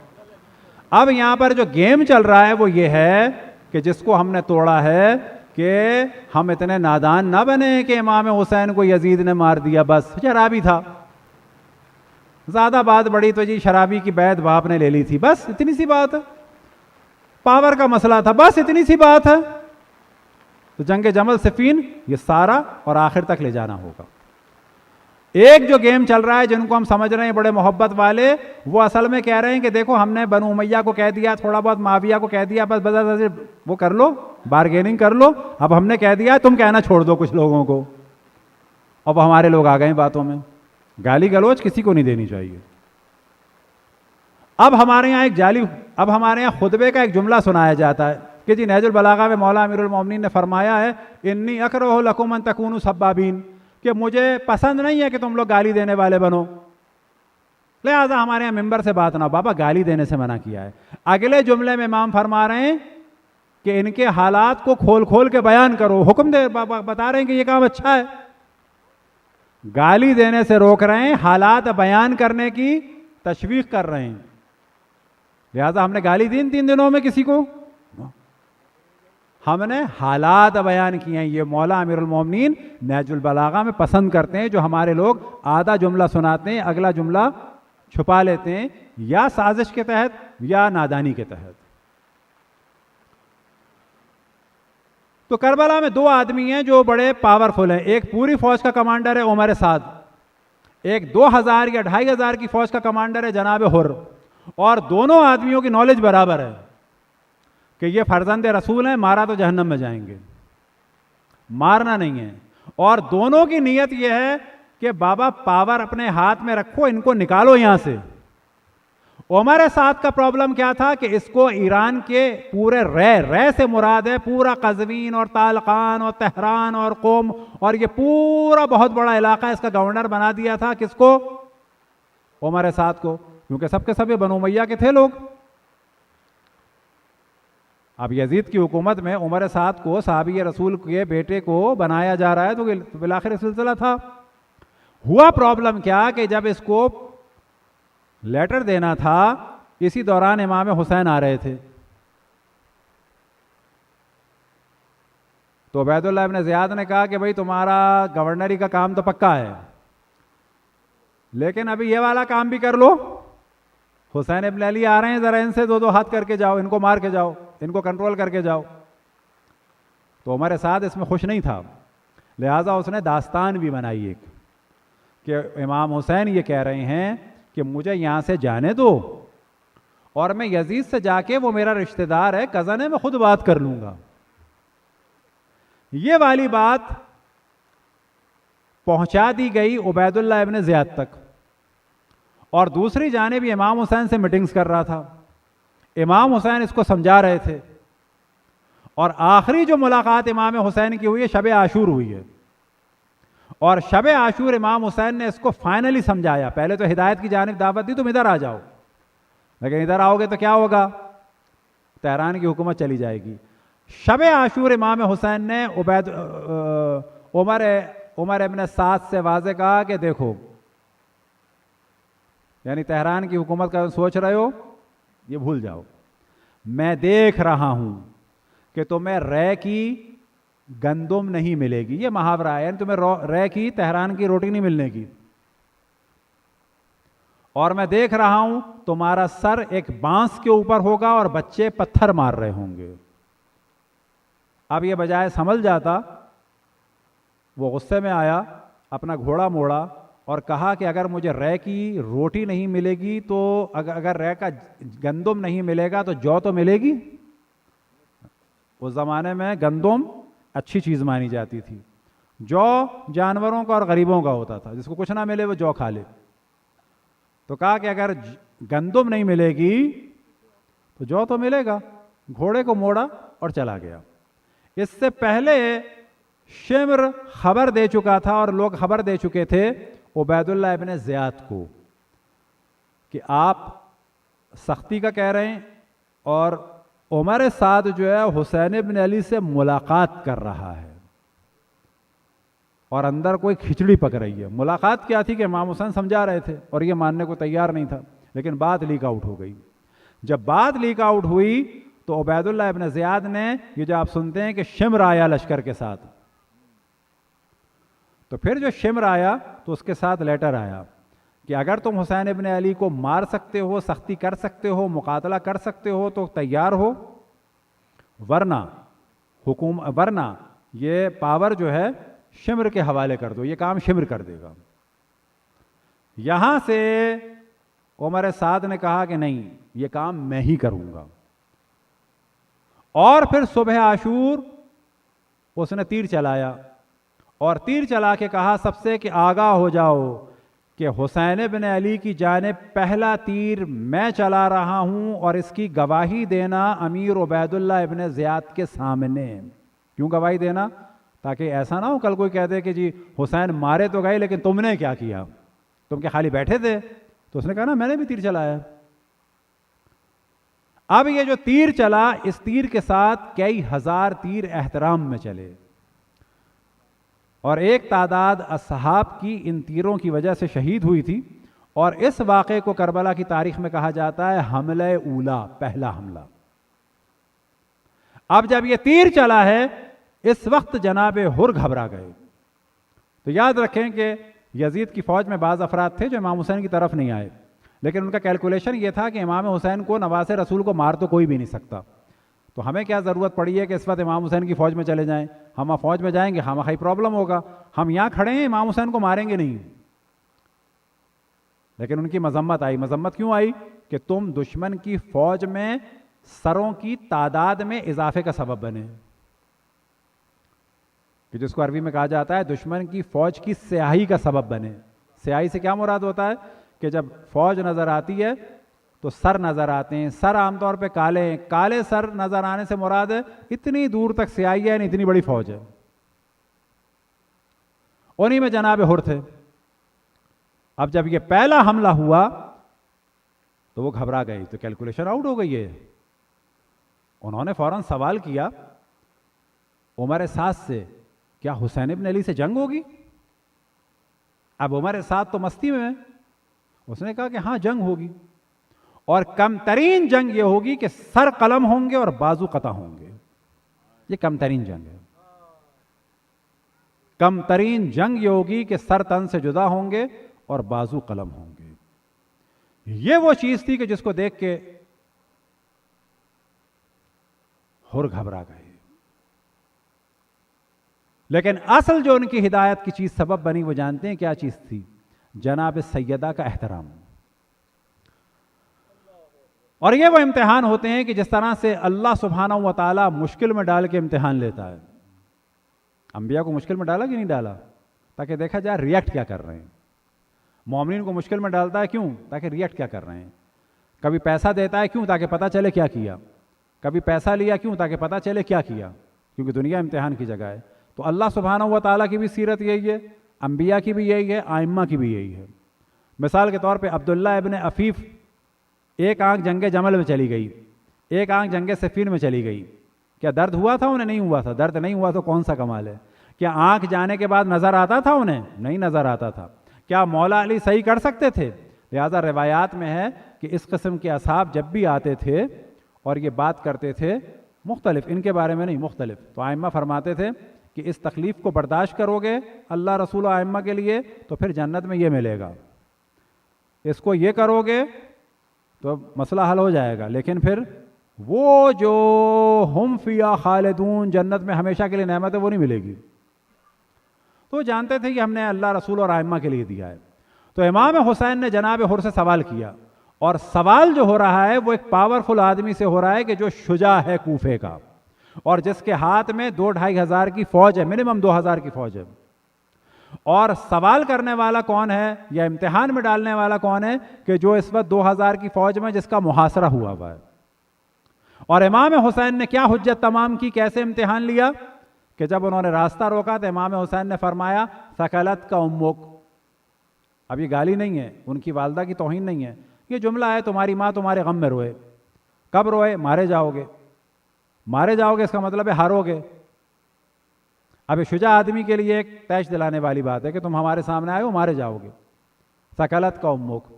اب یہاں پر جو گیم چل رہا ہے وہ یہ ہے کہ جس کو ہم نے توڑا ہے کہ ہم اتنے نادان نہ بنے کہ امام حسین کو یزید نے مار دیا، بس شرابی تھا، زیادہ بات بڑی تو جی شرابی کی بیعت باپ نے لے لی تھی، بس اتنی سی بات ہے. پاور کا مسئلہ تھا، بس اتنی سی بات ہے. تو جنگ جمل صفین یہ سارا اور آخر تک لے جانا ہوگا. ایک جو گیم چل رہا ہے جن کو ہم سمجھ رہے ہیں بڑے محبت والے، وہ اصل میں کہہ رہے ہیں کہ دیکھو ہم نے بنو امیہ کو کہہ دیا، تھوڑا بہت معاویہ کو کہہ دیا، بس وہ کر لو، بارگیننگ کر لو. اب ہم نے کہہ دیا تم کہنا چھوڑ دو کچھ لوگوں کو. اب ہمارے لوگ آ گئے باتوں میں. گالی گلوچ کسی کو نہیں دینی چاہیے. اب ہمارے یہاں خطبے کا ایک جملہ سنایا جاتا ہے کہ جی نہج البلاغہ میں مولا امیر المومنین نے فرمایا ہے انی اکرہ لکم ان تکونوا سبابین، کہ مجھے پسند نہیں ہے کہ تم لوگ گالی دینے والے بنو، لہذا ہمارے یہاں ممبر سے بات نہ ہو. بابا گالی دینے سے منع کیا ہے. اگلے جملے میں امام فرما رہے ہیں کہ ان کے حالات کو کھول کھول کے بیان کرو. حکم دے بتا رہے ہیں کہ یہ کام اچھا ہے, گالی دینے سے روک رہے ہیں, حالات بیان کرنے کی تشویق کر رہے ہیں. لہذا ہم نے گالی دی ان 3 دنوں میں کسی کو؟ ہم نے حالات بیان کیے ہیں. یہ مولا امیر المومنین نہج البلاغہ میں پسند کرتے ہیں, جو ہمارے لوگ آدھا جملہ سناتے ہیں, اگلا جملہ چھپا لیتے ہیں, یا سازش کے تحت یا نادانی کے تحت. تو کربلا میں 2 آدمی ہیں جو بڑے پاورفل ہیں. ایک پوری فوج کا کمانڈر ہے عمر سعد, ایک 2000 یا 2500 کی فوج کا کمانڈر ہے جناب حر. اور دونوں آدمیوں کی نالج برابر ہے کہ یہ فرزند رسول ہیں, مارا تو جہنم میں جائیں گے, مارنا نہیں ہے. اور دونوں کی نیت یہ ہے کہ بابا پاور اپنے ہاتھ میں رکھو, ان کو نکالو یہاں سے. عمر سعد کا پرابلم کیا تھا کہ اس کو ایران کے پورے رے سے مراد ہے پورا قزوین اور طالقان اور تہران اور قم, اور یہ پورا بہت بڑا علاقہ اس کا گورنر بنا دیا تھا. کس کو؟ عمر سعد کو, کیونکہ سب کے سب یہ بنو امیہ کے تھے لوگ. اب یزید کی حکومت میں عمر سعد کو صحابی رسول کے بیٹے کو بنایا جا رہا ہے, تو بالآخر سلسلہ تھا. ہوا پرابلم کیا کہ جب اس کو لیٹر دینا تھا, اسی دوران امام حسین آ رہے تھے. تو عبید اللہ ابن زیاد نے کہا کہ بھائی تمہارا گورنری کا کام تو پکا ہے, لیکن ابھی یہ والا کام بھی کر لو. حسین ابن علی آ رہے ہیں, ذرا ان سے 2 ہاتھ کر کے جاؤ, ان کو مار کے جاؤ, ان کو کنٹرول کر کے جاؤ. تو عمر سعد اس میں خوش نہیں تھا, لہٰذا اس نے داستان بھی بنائی ایک کہ امام حسین یہ کہہ رہے ہیں کہ مجھے یہاں سے جانے دو, اور میں یزید سے جا کے, وہ میرا رشتہ دار ہے, کزن ہے, میں خود بات کر لوں گا. یہ والی بات پہنچا دی گئی عبید اللہ ابن زیاد تک, اور دوسری جانب امام حسین سے میٹنگز کر رہا تھا. امام حسین اس کو سمجھا رہے تھے, اور آخری جو ملاقات امام حسین کی ہوئی ہے شب عاشور ہوئی ہے, اور شب عاشور امام حسین نے اس کو فائنلی سمجھایا. پہلے تو ہدایت کی جانب دعوت دی, تم ادھر آ جاؤ, لیکن ادھر آؤ گے تو کیا ہوگا, تہران کی حکومت چلی جائے گی. شب عاشور امام حسین نے عمر ابن سعد سے واضح کہا کہ دیکھو, یعنی تہران کی حکومت کا سوچ رہے ہو, یہ بھول جاؤ. میں دیکھ رہا ہوں کہ تمہیں رے کی گندم نہیں ملے گی, یہ محاورہ ہے, یعنی تمہیں رے کی تہران کی روٹی نہیں ملنے کی. اور میں دیکھ رہا ہوں تمہارا سر ایک بانس کے اوپر ہوگا اور بچے پتھر مار رہے ہوں گے. اب یہ بجائے سنبھل جاتا, وہ غصے میں آیا, اپنا گھوڑا موڑا اور کہا کہ اگر مجھے رے کی روٹی نہیں ملے گی تو, اگر رے کا گندم نہیں ملے گا تو جو تو ملے گی. اس زمانے میں گندم اچھی چیز مانی جاتی تھی, جو جانوروں کا اور غریبوں کا ہوتا تھا, جس کو کچھ نہ ملے وہ جو کھا لے. تو کہا کہ اگر گندم نہیں ملے گی تو جو تو ملے گا. گھوڑے کو موڑا اور چلا گیا. اس سے پہلے شمر خبر دے چکا تھا, اور لوگ خبر دے چکے تھے عبید اللہ ابن زیاد کو کہ آپ سختی کا کہہ رہے ہیں, اور عمر سعد جو ہے حسین ابن علی سے ملاقات کر رہا ہے, اور اندر کوئی کھچڑی پک رہی ہے. ملاقات کیا تھی کہ امام حسین سمجھا رہے تھے, اور یہ ماننے کو تیار نہیں تھا, لیکن بات لیک آؤٹ ہو گئی. جب بات لیک آؤٹ ہوئی تو عبید اللہ ابن زیاد نے, یہ جو آپ سنتے ہیں کہ شمر آیا لشکر کے ساتھ, تو پھر جو شمر آیا تو اس کے ساتھ لیٹر آیا کہ اگر تم حسین ابن علی کو مار سکتے ہو, سختی کر سکتے ہو, مقاتلہ کر سکتے ہو تو تیار ہو, ورنہ یہ پاور جو ہے شمر کے حوالے کر دو, یہ کام شمر کر دے گا. یہاں سے عمر سعد نے کہا کہ نہیں, یہ کام میں ہی کروں گا. اور پھر صبح عاشور اس نے تیر چلایا, اور تیر چلا کے کہا سب سے کہ آگاہ ہو جاؤ کہ حسین ابن علی کی جانب پہلا تیر میں چلا رہا ہوں, اور اس کی گواہی دینا امیر عبید اللہ ابن زیاد کے سامنے. کیوں گواہی دینا؟ تاکہ ایسا نہ ہو کل کوئی کہہ دے کہ جی حسین مارے تو گئے لیکن تم نے کیا کیا, تم کیا خالی بیٹھے تھے؟ تو اس نے کہا نا میں نے بھی تیر چلایا. اب یہ جو تیر چلا، اس تیر کے ساتھ کئی ہزار تیر احترام میں چلے، اور ایک تعداد اصحاب کی ان تیروں کی وجہ سے شہید ہوئی تھی، اور اس واقعے کو کربلا کی تاریخ میں کہا جاتا ہے حملہ اولا، پہلا حملہ۔ اب جب یہ تیر چلا ہے، اس وقت جناب حر گھبرا گئے۔ تو یاد رکھیں کہ یزید کی فوج میں بعض افراد تھے جو امام حسین کی طرف نہیں آئے، لیکن ان کا کیلکولیشن یہ تھا کہ امام حسین کو، نواز رسول کو مار تو کوئی بھی نہیں سکتا، تو ہمیں کیا ضرورت پڑی ہے کہ اس وقت امام حسین کی فوج میں چلے جائیں، ہم فوج میں جائیں گے ہم خائی پرابلم ہوگا، ہم یہاں کھڑے ہیں امام حسین کو ماریں گے نہیں۔ لیکن ان کی مذمت آئی۔ مذمت کیوں آئی؟ کہ تم دشمن کی فوج میں سروں کی تعداد میں اضافے کا سبب بنے، کہ جس کو عربی میں کہا جاتا ہے دشمن کی فوج کی سیاہی کا سبب بنے۔ سیاہی سے کیا مراد ہوتا ہے؟ کہ جب فوج نظر آتی ہے تو سر نظر آتے ہیں، سر عام طور پہ کالے ہیں، کالے سر نظر آنے سے مراد ہے اتنی دور تک سیاہی ہے، یعنی اتنی بڑی فوج ہے۔ انہی میں جناب حر تھے۔ اب جب یہ پہلا حملہ ہوا تو وہ گھبرا گئی، تو کیلکولیشن آؤٹ ہو گئی ہے۔ انہوں نے فوراً سوال کیا عمر سعد سے، کیا حسین ابن علی سے جنگ ہوگی؟ اب عمر سعد تو مستی میں ہے، اس نے کہا کہ ہاں جنگ ہوگی، اور کم ترین جنگ یہ ہوگی کہ سر قلم ہوں گے اور بازو قطع ہوں گے، یہ کم ترین جنگ ہے۔ کم ترین جنگ یہ ہوگی کہ سر تن سے جدا ہوں گے اور بازو قلم ہوں گے۔ یہ وہ چیز تھی کہ جس کو دیکھ کے حر گھبرا گئے۔ لیکن اصل جو ان کی ہدایت کی چیز سبب بنی، وہ جانتے ہیں کیا چیز تھی؟ جناب سیدہ کا احترام۔ اور یہ وہ امتحان ہوتے ہیں کہ جس طرح سے اللہ سبحانہ و تعالیٰ مشکل میں ڈال کے امتحان لیتا ہے۔ انبیاء کو مشکل میں ڈالا کہ نہیں ڈالا؟ تاکہ دیکھا جائے ریئیکٹ کیا کر رہے ہیں۔ مومنین کو مشکل میں ڈالتا ہے کیوں؟ تاکہ ریئیکٹ کیا کر رہے ہیں۔ کبھی پیسہ دیتا ہے کیوں؟ تاکہ پتہ چلے کیا کیا۔ کبھی پیسہ لیا کیوں؟ تاکہ پتہ چلے کیا کیا، کیونکہ دنیا امتحان کی جگہ ہے۔ تو اللہ سبحانہ و تعالیٰ کی بھی سیرت یہی ہے، انبیاء کی بھی یہی ہے، ائمہ کی بھی یہی ہے۔ مثال کے طور پہ عبداللہ ابن عفیف، ایک آنکھ جنگ جمل میں چلی گئی، ایک آنکھ جنگ صفین میں چلی گئی۔ کیا درد ہوا تھا انہیں؟ نہیں ہوا تھا۔ درد نہیں ہوا تو کون سا کمال ہے؟ کیا آنکھ جانے کے بعد نظر آتا تھا انہیں؟ نہیں نظر آتا تھا۔ کیا مولا علی صحیح کر سکتے تھے؟ لہذا روایات میں ہے کہ اس قسم کے اصحاب جب بھی آتے تھے اور یہ بات کرتے تھے، مختلف، ان کے بارے میں نہیں، مختلف، تو ائمہ فرماتے تھے کہ اس تکلیف کو برداشت کرو گے اللہ رسول و ائمہ کے لیے تو پھر جنت میں یہ ملے گا، اس کو یہ کرو گے تو مسئلہ حل ہو جائے گا، لیکن پھر وہ جو ہم فیہا خالدون، جنت میں ہمیشہ کے لیے نعمت ہے، وہ نہیں ملے گی۔ تو جانتے تھے کہ ہم نے اللہ رسول اور ائمہ کے لیے دیا ہے۔ تو امام حسین نے جناب حر سے سوال کیا، اور سوال جو ہو رہا ہے وہ ایک پاورفل آدمی سے ہو رہا ہے کہ جو شجاع ہے کوفے کا، اور جس کے ہاتھ میں 2-2.5 ہزار کی فوج ہے، منیمم 2000 کی فوج ہے۔ اور سوال کرنے والا کون ہے یا امتحان میں ڈالنے والا کون ہے؟ کہ جو اس وقت 2000 کی فوج میں جس کا محاصرہ ہوا ہے۔ اور امام حسین نے کیا حجت تمام کی، کیسے امتحان لیا؟ کہ جب انہوں نے راستہ روکا تو امام حسین نے فرمایا ثقلت کا امک۔ اب یہ گالی نہیں ہے، ان کی والدہ کی توہین نہیں ہے، یہ جملہ ہے تمہاری ماں تمہارے غم میں روئے۔ کب روئے؟ مارے جاؤ گے۔ مارے جاؤ گے اس کا مطلب ہے ہارو گے۔ اب شجاع آدمی کے لیے ایک تیش دلانے والی بات ہے کہ تم ہمارے سامنے آئے ہو، مارے جاؤ گے۔ ثقلت کا امک۔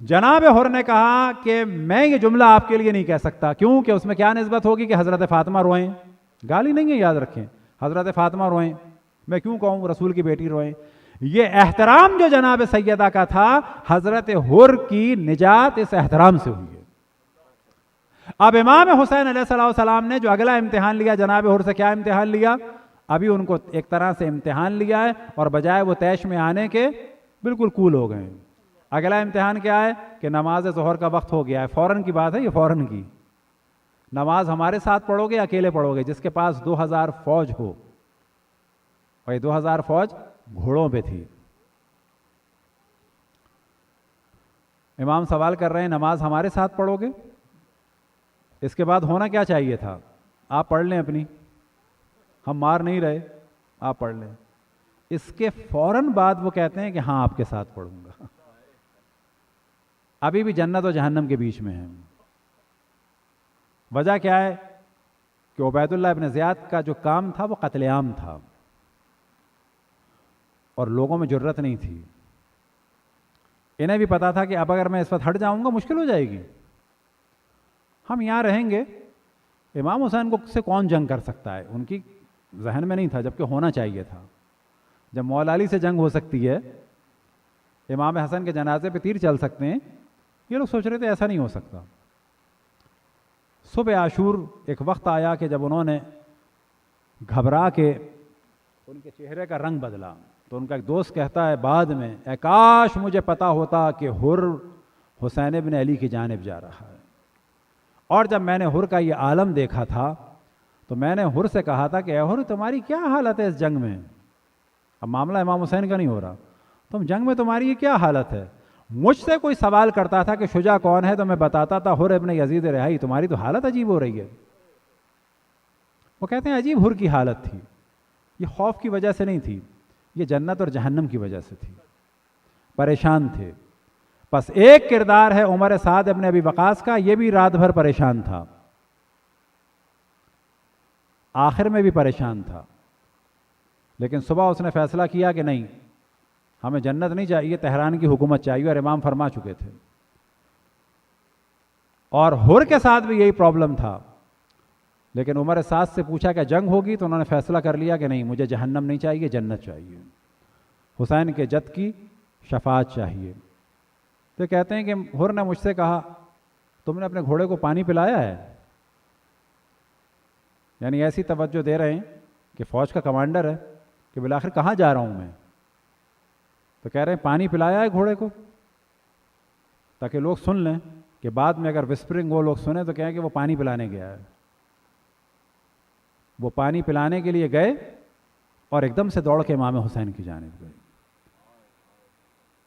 جناب حر نے کہا کہ میں یہ جملہ آپ کے لیے نہیں کہہ سکتا، کیوں کہ اس میں کیا نسبت ہوگی کہ حضرت فاطمہ روئیں؟ گالی نہیں ہے، یاد رکھیں، حضرت فاطمہ روئیں، میں کیوں کہوں رسول کی بیٹی روئیں؟ یہ احترام جو جناب سیدہ کا تھا، حضرت حر کی نجات اس احترام سے ہوئی ہے۔ اب امام حسین علیہ السلام نے جو اگلا امتحان لیا جناب حر سے، کیا امتحان لیا؟ ابھی ان کو ایک طرح سے امتحان لیا ہے، اور بجائے وہ تیش میں آنے کے بالکل کول ہو گئے۔ اگلا امتحان کیا ہے؟ کہ نماز ظہر کا وقت ہو گیا ہے، فوراً کی بات ہے یہ، فوراً کی۔ نماز ہمارے ساتھ پڑھو گے یا اکیلے پڑھو گے؟ جس کے پاس 2000 فوج ہو، اور یہ 2000 فوج گھوڑوں پہ تھی۔ امام سوال کر رہے ہیں نماز ہمارے ساتھ پڑھو گے؟ اس کے بعد ہونا کیا چاہیے تھا؟ آپ پڑھ لیں اپنی، ہم مار نہیں رہے، آپ پڑھ لیں۔ اس کے فوراً بعد وہ کہتے ہیں کہ ہاں آپ کے ساتھ پڑھوں گا۔ ابھی بھی جنت و جہنم کے بیچ میں ہیں۔ وجہ کیا ہے کہ عبید اللہ ابن زیاد کا جو کام تھا وہ قتل عام تھا اور لوگوں میں جرت نہیں تھی. انہیں بھی پتا تھا کہ اب اگر میں اس وقت ہٹ جاؤں گا مشکل ہو جائے گی, ہم یہاں رہیں گے, امام حسین کو سے کون جنگ کر سکتا ہے, ان کی ذہن میں نہیں تھا, جبکہ ہونا چاہیے تھا. جب مولا علی سے جنگ ہو سکتی ہے, امام حسن کے جنازے پہ تیر چل سکتے ہیں, یہ لوگ سوچ رہے تھے ایسا نہیں ہو سکتا. صبح عاشور ایک وقت آیا کہ جب انہوں نے گھبرا کے ان کے چہرے کا رنگ بدلا, تو ان کا ایک دوست کہتا ہے بعد میں, اے کاش مجھے پتا ہوتا کہ حر حسین ابن علی کی جانب جا رہا ہے. اور جب میں نے حر کا یہ عالم دیکھا تھا تو میں نے حر سے کہا تھا کہ اے حر تمہاری کیا حالت ہے اس جنگ میں, اب معاملہ امام حسین کا نہیں ہو رہا, تم جنگ میں تمہاری یہ کیا حالت ہے. مجھ سے کوئی سوال کرتا تھا کہ شجاع کون ہے تو میں بتاتا تھا حر ابن یزید رہائی, تمہاری تو حالت عجیب ہو رہی ہے. وہ کہتے ہیں عجیب حر کی حالت تھی, یہ خوف کی وجہ سے نہیں تھی, یہ جنت اور جہنم کی وجہ سے تھی, پریشان تھے. بس ایک کردار ہے عمر سعد ابن ابی وقاص کا, یہ بھی رات بھر پریشان تھا, آخر میں بھی پریشان تھا, لیکن صبح اس نے فیصلہ کیا کہ نہیں, ہمیں جنت نہیں چاہیے, تہران کی حکومت چاہیے, اور امام فرما چکے تھے. اور حر کے ساتھ بھی یہی پرابلم تھا, لیکن عمر سعد سے پوچھا کہ جنگ ہوگی, تو انہوں نے فیصلہ کر لیا کہ نہیں, مجھے جہنم نہیں چاہیے, جنت چاہیے, حسین کے جد کی شفاعت چاہیے. تو کہتے ہیں کہ حر نے مجھ سے کہا تم نے اپنے گھوڑے کو پانی پلایا ہے, یعنی ایسی توجہ دے رہے ہیں کہ فوج کا کمانڈر ہے کہ بالآخر کہاں جا رہا ہوں میں. تو کہہ رہے ہیں پانی پلایا ہے گھوڑے کو, تاکہ لوگ سن لیں کہ بعد میں اگر وسپرنگ وہ لوگ سنیں تو کہیں کہ وہ پانی پلانے گیا ہے. وہ پانی پلانے کے لیے گئے اور ایک دم سے دوڑ کے امام حسین کی جانب گئے,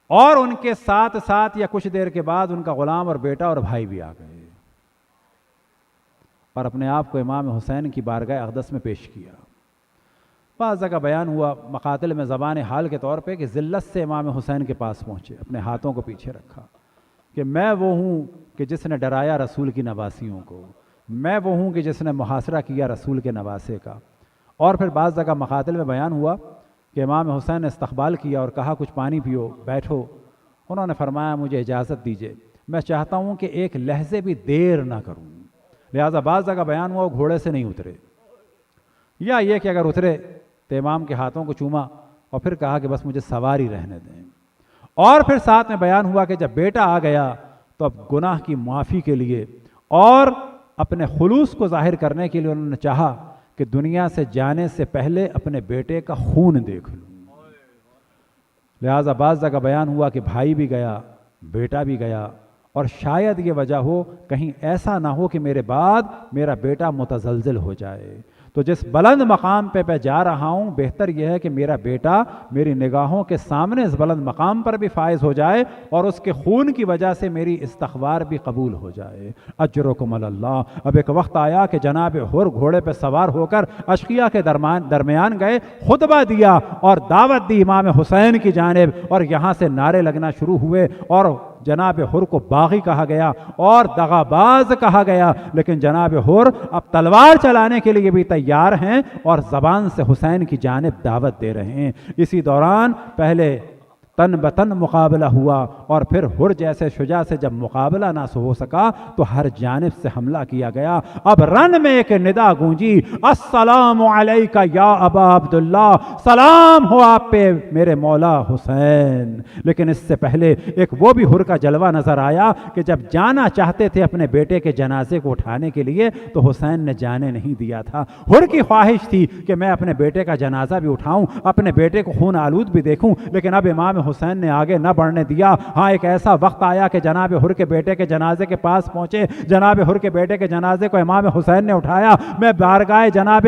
اور ان کے ساتھ ساتھ یا کچھ دیر کے بعد ان کا غلام اور بیٹا اور بھائی بھی آ گئے, اور اپنے آپ کو امام حسین کی بارگاہ اقدس میں پیش کیا. بعض جگہ بیان ہوا مقاتل میں زبان حال کے طور پہ کہ ذلت سے امام حسین کے پاس پہنچے, اپنے ہاتھوں کو پیچھے رکھا کہ میں وہ ہوں کہ جس نے ڈرایا رسول کی نواسیوں کو, میں وہ ہوں کہ جس نے محاصرہ کیا رسول کے نواسے کا. اور پھر بعض جگہ مقاتل میں بیان ہوا کہ امام حسین نے استقبال کیا اور کہا کچھ پانی پیو, بیٹھو. انہوں نے فرمایا مجھے اجازت دیجیے, میں چاہتا ہوں کہ ایک لحظے بھی دیر نہ کروں. لہٰذا بعض جگہ بیان ہوا وہ گھوڑے سے نہیں اترے, یا یہ کہ اگر اترے تو امام کے ہاتھوں کو چوما اور پھر کہا کہ بس مجھے سواری رہنے دیں. اور پھر ساتھ میں بیان ہوا کہ جب بیٹا آ گیا تو اب گناہ کی معافی کے لیے اور اپنے خلوص کو ظاہر کرنے کے لیے انہوں نے چاہا کہ دنیا سے جانے سے پہلے اپنے بیٹے کا خون دیکھ لوں. لہٰذا بعض جگہ بیان ہوا کہ بھائی بھی گیا, بیٹا بھی گیا, اور شاید یہ وجہ ہو کہیں ایسا نہ ہو کہ میرے بعد میرا بیٹا متزلزل ہو جائے. تو جس بلند مقام پہ میں جا رہا ہوں بہتر یہ ہے کہ میرا بیٹا میری نگاہوں کے سامنے اس بلند مقام پر بھی فائز ہو جائے اور اس کے خون کی وجہ سے میری استغفار بھی قبول ہو جائے. اجرکم علی اللہ. اب ایک وقت آیا کہ جناب حر گھوڑے پہ سوار ہو کر اشقیاء کے درمیان گئے, خطبہ دیا اور دعوت دی امام حسین کی جانب, اور یہاں سے نعرے لگنا شروع ہوئے, اور جناب حر کو باغی کہا گیا اور دغاباز کہا گیا. لیکن جناب حر اب تلوار چلانے کے لیے بھی تیار ہیں اور زبان سے حسین کی جانب دعوت دے رہے ہیں. اسی دوران پہلے تن بتن مقابلہ ہوا, اور پھر حر جیسے شجاع سے جب مقابلہ نہ ہو سکا تو ہر جانب سے حملہ کیا گیا. اب رن میں ایک ندا گونجی, السلام علیکہ یا ابا عبداللہ, سلام ہو آپ پہ میرے مولا حسین. لیکن اس سے پہلے ایک وہ بھی حر کا جلوہ نظر آیا کہ جب جانا چاہتے تھے اپنے بیٹے کے جنازے کو اٹھانے کے لیے تو حسین نے جانے نہیں دیا تھا. حر کی خواہش تھی کہ میں اپنے بیٹے کا جنازہ بھی اٹھاؤں, اپنے بیٹے کو خون آلود بھی دیکھوں, لیکن اب امام حسین نے آگے نہ بڑھنے دیا. ہاں ایک ایسا وقت آیا کہ جناب حر کے بیٹے کے جنازے کے پاس پہنچے, جناب حر کے بیٹے کے جنازے کو امام حسین نے اٹھایا. میں بارگاہ جناب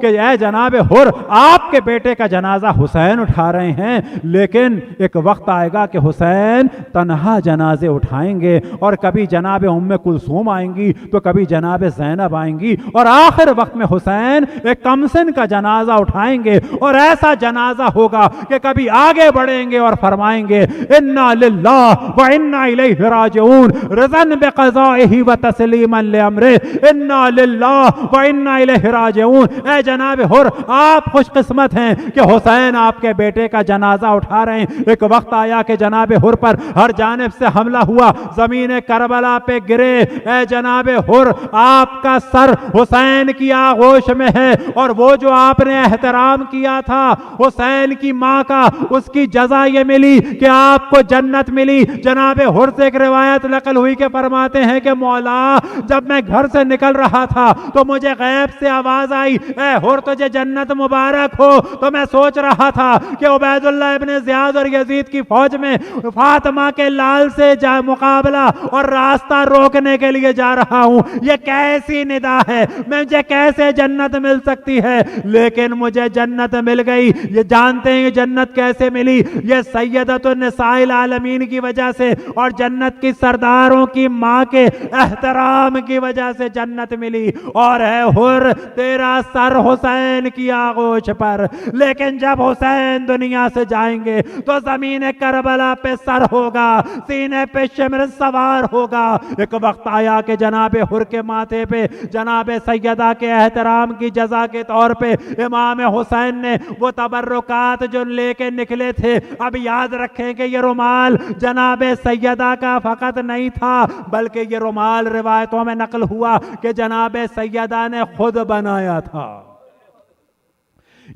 کہ اے جناب حر آپ کے بیٹے کا جنازہ حسین اٹھا رہے ہیں، لیکن ایک وقت آئے گا کہ حسین تنہا جنازے اٹھائیں گے، اور کبھی جناب ام کلثوم آئیں گی تو کبھی جناب زینب آئیں گی، اور آخر وقت میں حسین ایک کمسن کا جنازہ اٹھائیں گے، اور ایسا جنازہ ہوگا کہ کبھی آگے بڑھیں گے اور فرمائیں گے انا للہ و انا الیہ راجعون رضا بقضائہ و تسلیما لامرہ، انا للہ و انا الیہ راجعون۔ اے جناب حر آپ خوش قسمت ہیں کہ حسین آپ کے بیٹے کا جنازہ اٹھا رہے ہیں۔ ایک وقت آیا کہ جناب حر پر ہر جانب سے حملہ ہوا، زمین کربلا پہ گرے، اے جناب حر آپ کا سر حسین کی آغوش میں ہے، اور وہ جو آپ نے احترام کیا تھا حسین کی ماں کا، اس کی جزا یہ ملی کہ آپ کو جنت ملی۔ جناب حر سے ایک روایت نقل ہوئی کہ فرماتے ہیں کہ مولا جب میں گھر سے نکل رہا تھا تو مجھے غیب سے آواز آئی اے حر تجھے جنت مبارک ہو، تو میں سوچ رہا تھا کہ عبید اللہ ابن زیاد اور یزید کی فوج میں فاطمہ کے لال سے مقابلہ اور راستہ روکنے کے لیے جا رہا ہوں، یہ کیسی ندا ہے، مجھے کیسے جنت مل سکتی ہے؟ لیکن مجھے جنت مل گئی۔ یہ جانتے ہیں جنت کیسے ملی؟ یہ سیدۃ النساء العالمین کی وجہ سے اور جنت کی سرداروں کی ماں کے احترام کی وجہ سے جنت ملی۔ اور ہے حر تیرا سر حسین کی آغوش پر، لیکن جب حسین دنیا سے جائیں گے تو زمین کربلا پہ سر ہوگا، سینے پہ شمر سوار ہوگا۔ ایک وقت آیا کہ جناب حر کے ماتھے پہ جناب سیدہ کے احترام کی جزا کے طور پہ امام حسین نے وہ تبرکات جو لے کے نکلے تھے، اب یاد رکھیں کہ یہ رومال جناب سیدہ کا فقط نہیں تھا، بلکہ یہ رومال روایتوں میں نقل ہوا کہ جناب سیدہ نے خود بنایا تھا۔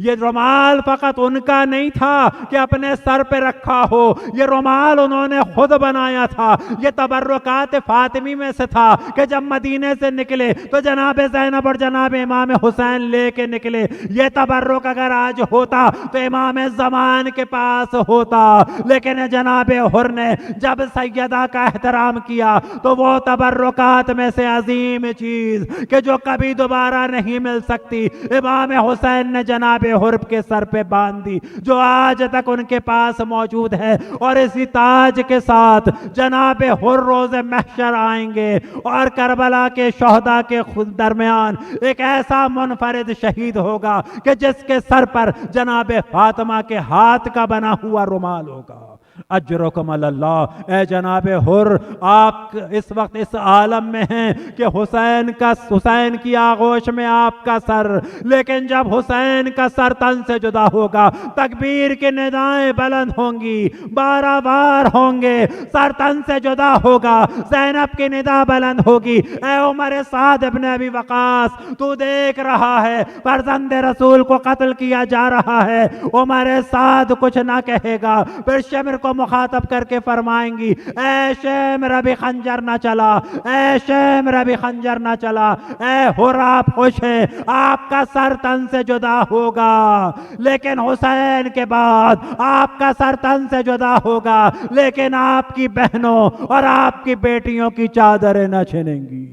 یہ رومال فقط ان کا نہیں تھا کہ اپنے سر پہ رکھا ہو، یہ رومال انہوں نے خود بنایا تھا۔ یہ تبرکات فاطمی میں سے تھا کہ جب مدینے سے نکلے تو جناب زینب اور جناب امام حسین لے کے نکلے۔ یہ تبرک اگر آج ہوتا تو امام زمان کے پاس ہوتا، لیکن جناب حر نے جب سیدہ کا احترام کیا تو وہ تبرکات میں سے عظیم چیز کہ جو کبھی دوبارہ نہیں مل سکتی امام حسین نے جناب حرب کے سر پہ باندھ دی، جو آج تک ان کے پاس موجود ہے۔ اور اسی تاج کے ساتھ جناب حر روز محشر آئیں گے اور کربلا کے شہداء کے خود درمیان ایک ایسا منفرد شہید ہوگا کہ جس کے سر پر جناب فاطمہ کے ہاتھ کا بنا ہوا رومال ہوگا۔ اجرکم اللہ۔ اے جناب حر آپ اس وقت اس عالم میں ہیں کہ حسین کی آغوش میں آپ کا سر، لیکن جب حسین کا سر تن سے جدا ہوگا تکبیر کی ندائیں بلند ہوں گی، 12 بار ہوں گے، سر تن سے جدا ہوگا، زینب کی ندا بلند ہوگی اے عمر سعد ابن ابی وقاص تو دیکھ رہا ہے فرزند رسول کو قتل کیا جا رہا ہے۔ عمر سعد کچھ نہ کہے گا، پھر شمر کو مخاطب کر کے فرمائیں گی اے شمر ابھی خنجر نہ چلا، اے شمر ابھی خنجر نہ چلا۔ اے حر آپ خوش ہیں، آپ کا سر تن سے جدا ہوگا، لیکن حسین کے بعد آپ کا سر تن سے جدا ہوگا، لیکن آپ کی بہنوں اور آپ کی بیٹیوں کی چادریں نہ چھنیں گی۔